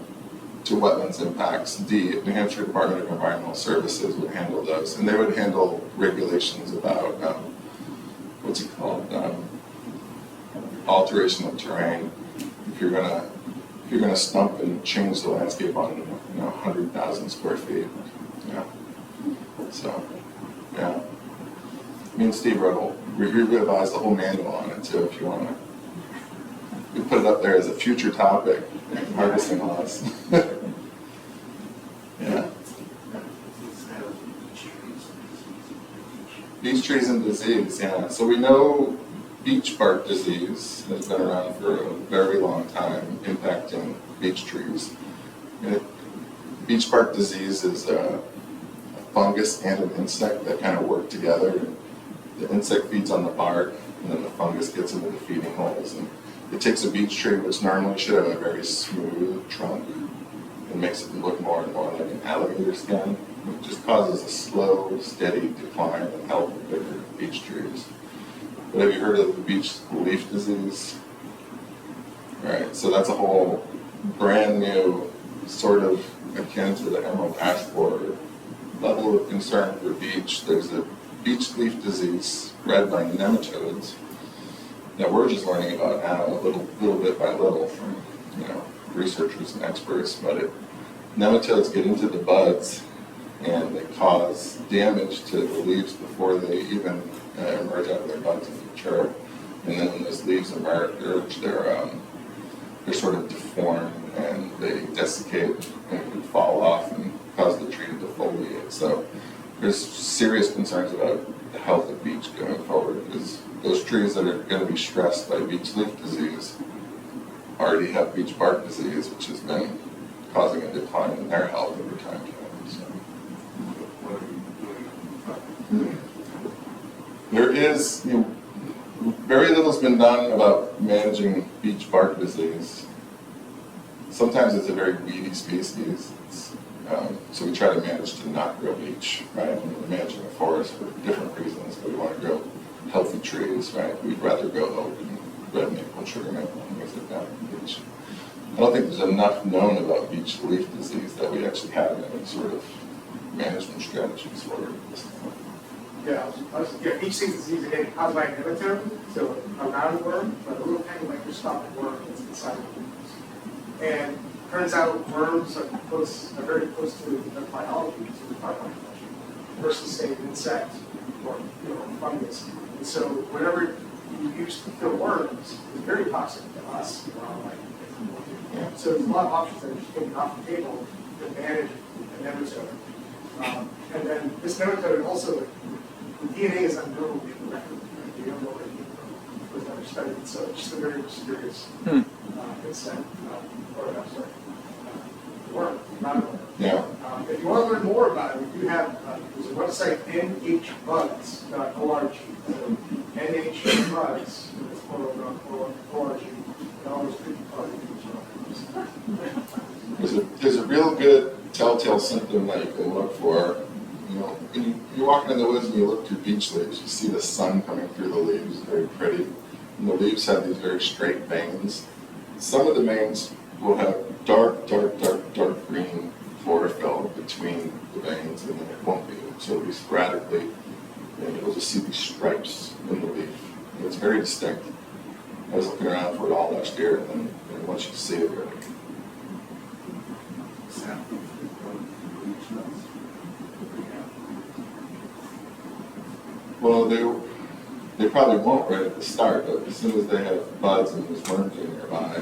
wetlands impacts. The New Hampshire Department of Environmental Services would handle those, and they would handle regulations about what's it called, alteration of terrain. If you're gonna if you're gonna stump and change the landscape on, 100,000 square feet, yeah. So, yeah. Me and Steve revised the whole manual on it too, if you wanna. We put it up there as a future topic, harvesting laws. Yeah. Beech trees and disease, yeah. So we know beech bark disease has been around for a very long time, impacting beech trees. Beech bark disease is a fungus and an insect that kind of work together. The insect feeds on the bark, and then the fungus gets into the feeding holes. And it takes a beech tree, which normally should have a very smooth trunk, and makes it look more and more like an alligator skin. It just causes a slow, steady decline in health of bigger beech trees. But have you heard of the beech leaf disease? All right, so that's a whole brand new, sort of akin to the emerald ash borer level of concern for beech. There's a beech leaf disease spread by nematodes that we're just learning about now, a little bit by little from researchers and experts. But nematodes get into the buds and they cause damage to the leaves before they even emerge out of their buds and mature. And then when those leaves emerge, they're sort of deformed and they desiccate and can fall off and cause the tree to defoliate. So there's serious concerns about the health of beech going forward, because those trees that are going to be stressed by beech leaf disease already have beech bark disease, which has been causing a decline in their health over time. So. There is very little's been done about managing beech bark disease. Sometimes it's a very weedy species, so we try to manage to not grow beech, right? When we're managing a forest for different reasons, but we want to grow healthy trees, right? We'd rather grow oak and red maple, sugar maple, and things like that than beech. I don't think there's enough known about beech leaf disease that we actually have any sort of management strategies for it. Beech seed disease again caused by a nematode, so a roundworm, but a little tiny microscopic worm that's inside of the leaves. And turns out worms are very close to the biology, to the biology versus say an insect or fungus. And so whatever you use to kill worms is very toxic to us in our life. So there's a lot of options that are just taken off the table to manage a nematode. And then this nematode also, the DNA is unknown in the record. We don't know where it came from. It was never studied. So it's just a very mysterious insect, worm, not a worm. Yeah. If you want to learn more about it, we do have, there's a website, nhbuds.org. So nhbuds, it's .org, and all those creepy There's a real good telltale symptom that you can look for. When you're walking in the woods and you look through beech leaves, you see the sun coming through the leaves, very pretty. And the leaves have these very straight veins. Some of the veins will have dark green chlorophyll between the veins, and then it won't be. So it'll be sporadically, and you'll just see these stripes in the leaf. And it's very distinct. I was looking around for it all last year, and then once you see it, you're like, well, they probably won't right at the start, but as soon as they have buds and there's worms in nearby,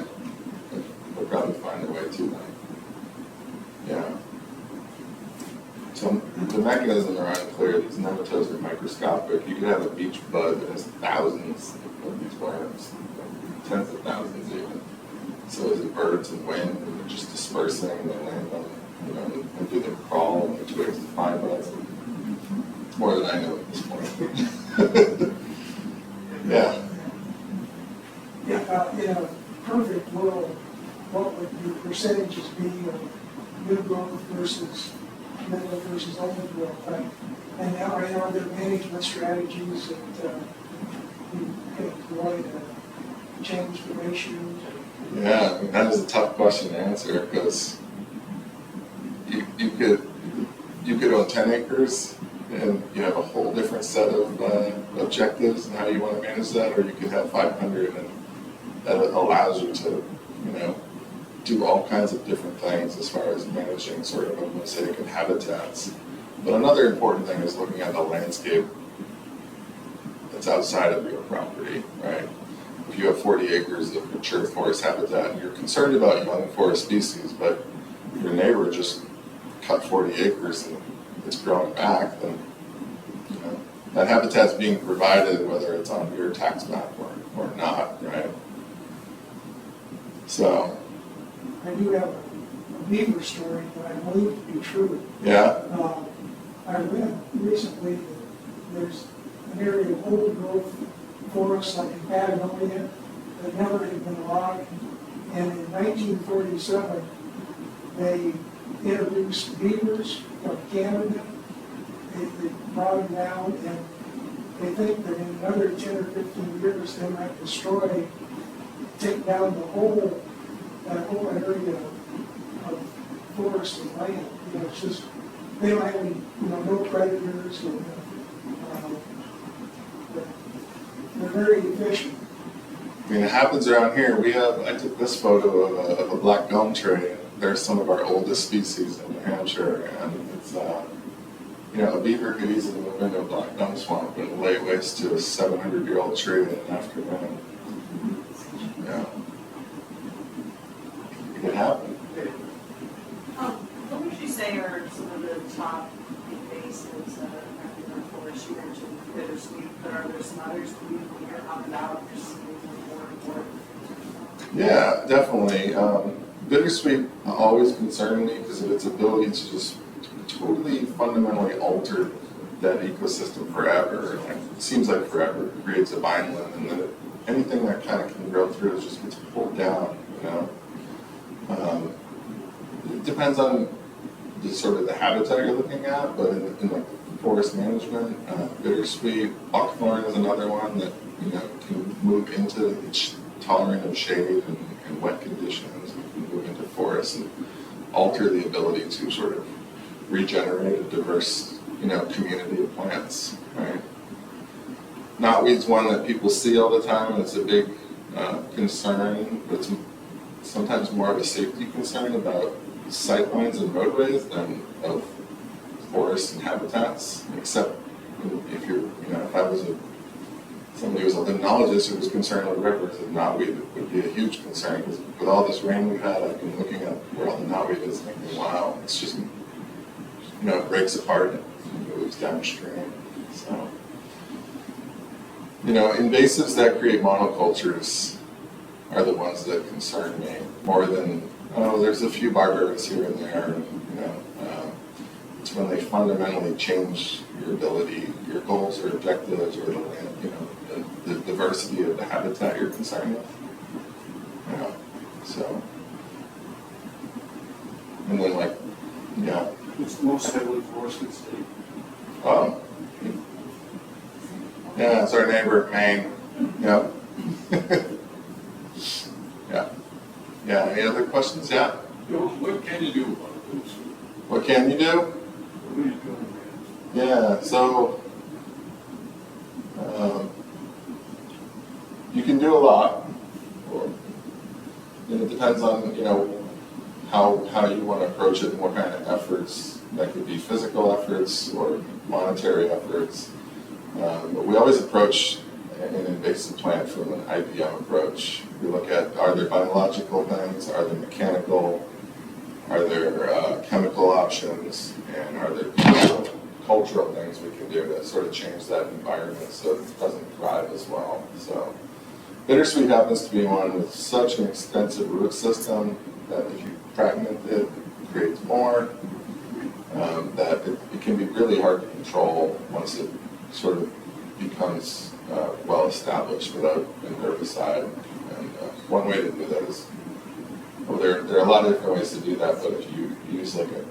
they'll probably find their way to them. Yeah. So the mechanisms are unclear. These nematodes are microscopic. You could have a beech bud that has thousands of these worms, tens of thousands even. So is it birds and wind, and they're just dispersing, and they land on, and do them crawl on the twigs to find buds. It's more than I know at this point. Yeah. Yeah, in a perfect world, what would the percentages be of new growth versus middle versus old growth? And are there management strategies that you can employ to change the ratios? Yeah, that is a tough question to answer, because you could own 10 acres and you have a whole different set of objectives and how you want to manage that, or you could have 500 and that allows you to, do all kinds of different things as far as managing sort of a mosaic of habitats. But another important thing is looking at the landscape that's outside of your property, right? If you have 40 acres of mature forest habitat and you're concerned about young forest species, but your neighbor just cut 40 acres and it's growing back, then you know that habitat's being provided whether it's on your tax map or not, right? So, I do have a beaver story that I believe to be true. yeah, I read recently that there's an area of old growth forests like in Gagnon that never had been logged. And in 1947, they introduced beavers from Canada. They brought them down, and they think that in another 10 or 15 years, they might destroy, take down that whole area of forest and land. You know, it's just, they don't have any, no predators, or, they're very efficient. I mean, it happens around here. I took this photo of a black gum tree. They're some of our oldest species in New Hampshire, and it's, a beaver could easily move into a black gum swamp and lay waste to a 700-year-old tree in an afternoon. Yeah. It could happen. What would you say are some of the top invasives that are affecting our forest? You mentioned bittersweet, but are there some others that you hear about or see more and more? Yeah, definitely. Bittersweet always concerned me because of its ability to just totally fundamentally alter that ecosystem forever. Like, it seems like forever. It creates a vineland, and then anything that kind of can grow through it just gets pulled down, It depends on the sort of the habitat you're looking at, but in like forest management, bittersweet, buckthorn is another one that, can move into, it's tolerant of shade and wet conditions, and can move into forests and alter the ability to sort of regenerate a diverse, community of plants, right? Knotweed's one that people see all the time, and it's a big concern, but it's sometimes more of a safety concern about sightlines and roadways than of forests and habitats, except if you're, if I was somebody who was a limnologist who was concerned with rivers, and knotweed would be a huge concern, because with all this rain we've had, I've been looking at where all the knotweed is thinking, wow, it's just, it breaks apart and moves downstream. So, invasives that create monocultures are the ones that concern me more than, there's a few barbarous here and there, it's when they fundamentally change your ability, your goals or objectives, or the land, the diversity of the habitat you're concerned with. So, and then It's the most heavily forested state. Oh, yeah, it's our neighbor, Maine. Yep. Yeah, any other questions? Yeah? What can you do about this? What can you do? What are you doing? Yeah, so you can do a lot. It depends on, how you want to approach it and what kind of efforts. That could be physical efforts or monetary efforts. But we always approach an invasive plant from an IPM approach. We look at, are there biological things, are there mechanical, are there chemical options, and are there cultural things we can do to sort of change that environment so it doesn't thrive as well. So bittersweet happens to be one with such an extensive root system that if you fragment it, it creates more, that it can be really hard to control once it sort of becomes well established without an herbicide. And one way to do that is, there are a lot of different ways to do that, but if you use like a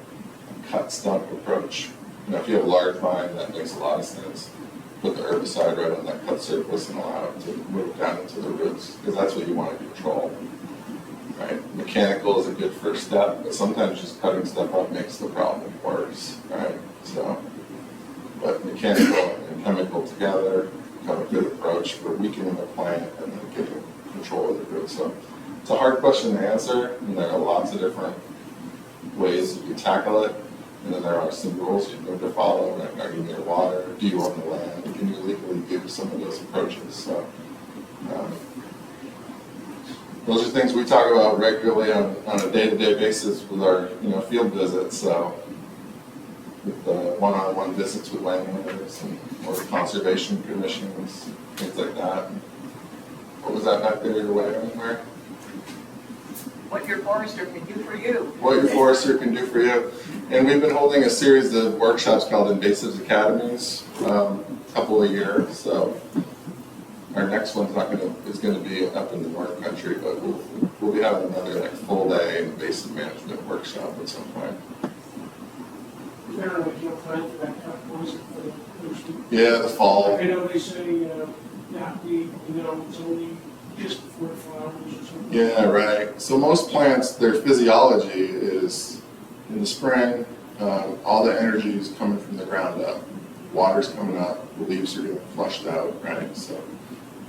cut stump approach, if you have a large vine, that makes a lot of sense. Put the herbicide right on that cut surface and allow it to move down into the roots, because that's what you want to control. Right? Mechanical is a good first step, but sometimes just cutting stuff up makes the problem worse. Right? So, but mechanical and chemical together become a good approach for weakening the plant and then getting control of the roots. So It's a hard question to answer, and there are lots of different ways you can tackle it. And then there are some rules you need to follow, like are you near water, do you own the land, can you legally do some of those approaches? So those are things we talk about regularly on a day-to-day basis with our field visits. So with the one-on-one visits with landowners and or conservation commissions, things like that. What was that back there you're waving where? What your forester can do for you. What your forester can do for you. And we've been holding a series of workshops called Invasives Academies, a couple a year. So our next one's is going to be up in the North Country, but we'll be having another full day invasive management workshop at some point. Is there an ideal time for that cut? What is it for the first week? Yeah, the fall. I know they say, knotweed, it's only just before the flowers or something. Yeah, right. So most plants, their physiology is in the spring, all the energy is coming from the ground up. Water's coming up, the leaves are getting flushed out, right? So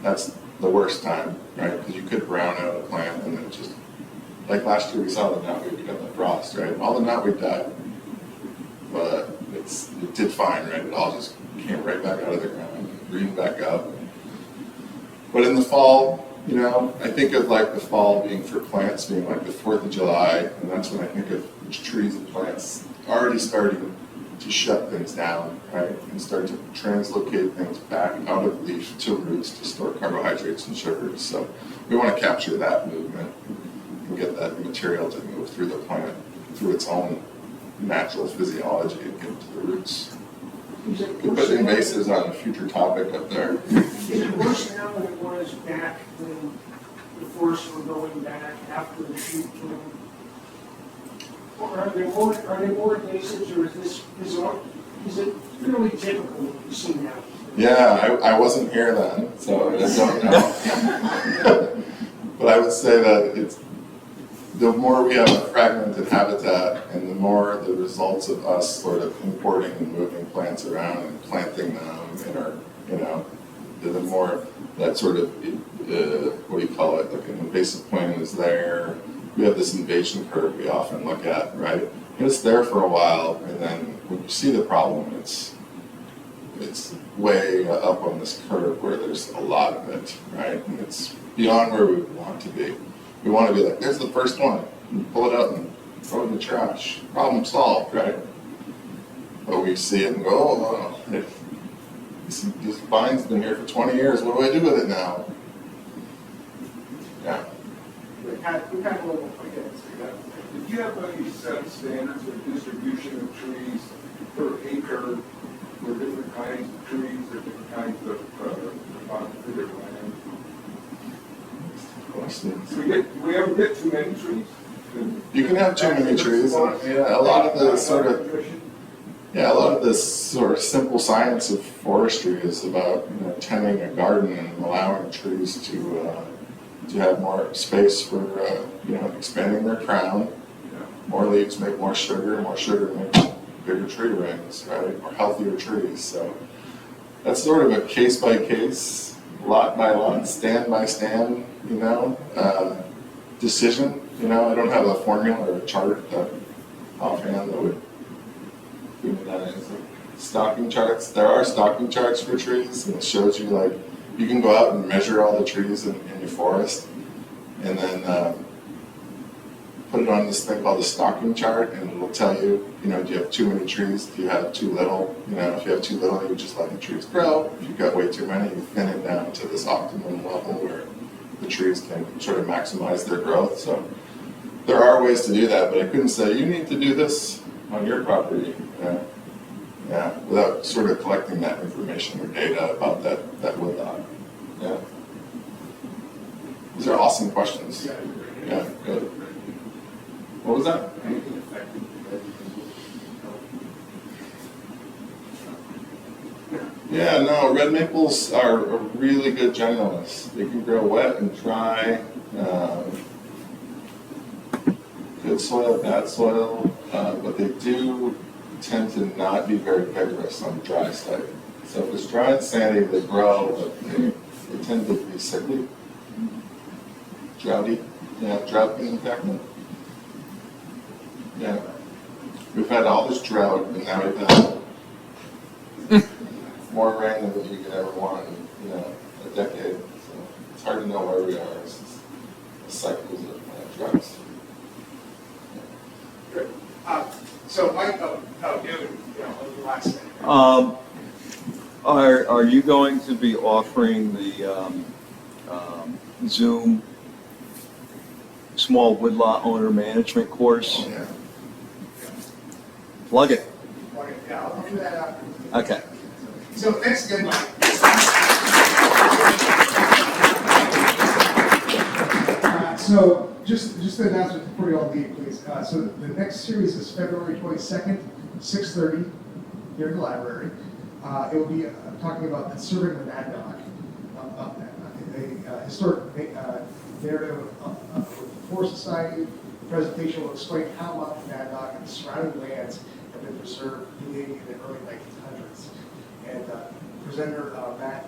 that's the worst time, right? Because you could brown out a plant and then just, like last year we saw the knotweed, we got the frost, right? All the knotweed died, but it did fine, right? It all just came right back out of the ground and green back up. But in the fall, I think of like the fall being for plants being like the 4th of July, and that's when I think of trees and plants already starting to shut things down, right? And start to translocate things back out of leaf to roots to store carbohydrates and sugars. So we want to capture that movement and get that material to move through the plant through its own natural physiology and get to the roots. Is it We put invasives on a future topic up there. Is it worse now than it was back when the forests were going back after the shoot came? Or are there more invasives, or is it fairly typical what you see now? Yeah, I wasn't here then, so I don't know. But I would say that the more we have a fragmented habitat and the more the results of us sort of importing and moving plants around and planting them in our, the more that sort of, what do you call it, like an invasive plant is there. We have this invasion curve we often look at, right? And it's there for a while, and then when you see the problem, it's way up on this curve where there's a lot of it, right? And it's beyond where we want to be. We want to be like, there's the first one, and pull it out and throw it in the trash. Problem solved, right? But we see it and go, oh, this vine's been here for 20 years, what do I do with it now? Yeah. We've had a little, do you have any set standards of distribution of trees per acre for different kinds of trees or different kinds of land? Do we ever get too many trees? You can have too many trees. Yeah, a lot of the sort of simple science of forestry is about tending a garden and allowing trees to have more space for expanding their crown. More leaves make more sugar makes bigger tree rings, right? Or healthier trees. So that's sort of a case by case, lot by lot, stand by stand, decision. I don't have a formula or a chart that offhand that would give me that answer. Stocking charts. There are stocking charts for trees, and it shows you you can go out and measure all the trees in your forest, and then put it on this thing called the stocking chart, and it'll tell you, do you have too many trees? Do you have too little? If you have too little, you just let the trees grow. If you've got way too many, you thin it down to this optimum level where the trees can sort of maximize their growth. So there are ways to do that, but I couldn't say, you need to do this on your property. Without sort of collecting that information or data about that woodlot. Yeah. These are awesome questions. Yeah, good. What was that? Yeah, no, red maples are a really good generalist. They can grow wet and dry, good soil, bad soil, but they do tend to not be very vigorous on dry site. So if it's dry and sandy, they grow, but they tend to be sickly, droughty. Yeah, drought being impacted. Yeah. We've had all this drought, and now we've had more rain than you could ever want in, a decade. So it's hard to know where we are. It's just cycles of droughts. Good. So Mike, Noon, over the last thing. Are you going to be offering the Zoom small woodlot owner management course? Oh, yeah. Plug it. Okay, yeah, I'll do that after. Okay. So thanks again, Mike. So just an announcement before you all leave, please. So the next series is February 22nd, 6:30 here in the library. It will be talking about conserving the Mad Dog, a historic narrative of the Forest Society. The presentation will explain how Mount Mad Dog and the surrounding lands have been preserved beginning in the early 1900s. And presenter Matt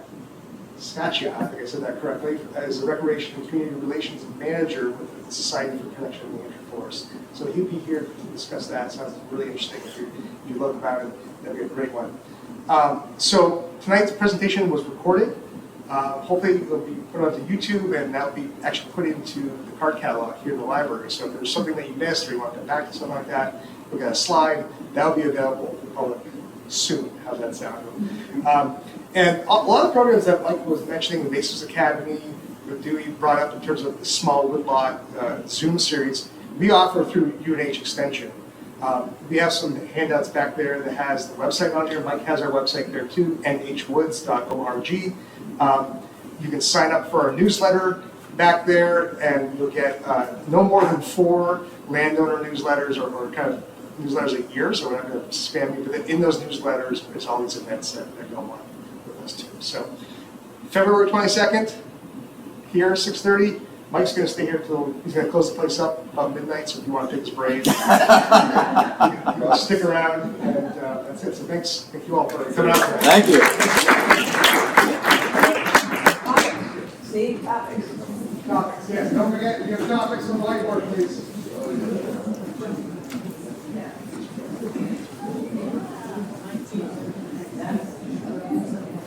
Scaccia, I think I said that correctly, is a recreation and community relations manager with the Society for Protection of the Hampshire Forest. So he'll be here to discuss that. Sounds really interesting. If you look about it, that'd be a great one. So tonight's presentation was recorded. Hopefully it'll be put onto YouTube, and that'll be actually put into the card catalog here in the library. So if there's something that you missed or you want to come back to something like that, we've got a slide. That'll be available to the public soon. How's that sound? And a lot of programs that Mike was mentioning, the Basis Academy, what Dewey brought up in terms of the small woodlot Zoom series, we offer through UNH Extension. We have some handouts back there that has the website on here. Mike has our website there too, nhwoods.org. You can sign up for our newsletter back there, and you'll get no more than 4 landowner newsletters or kind of newsletters a year, so we're not going to spam you. But in those newsletters, there's all these events that go on with us too. So February 22nd, here, 6:30. Mike's going to stay here till he's going to close the place up about midnight. So if you want to take his break, you can stick around, and that's it. So thank you all for coming out tonight. Thank you. See, topics. Topics, yes. Don't forget, if you have topics on the whiteboard, please.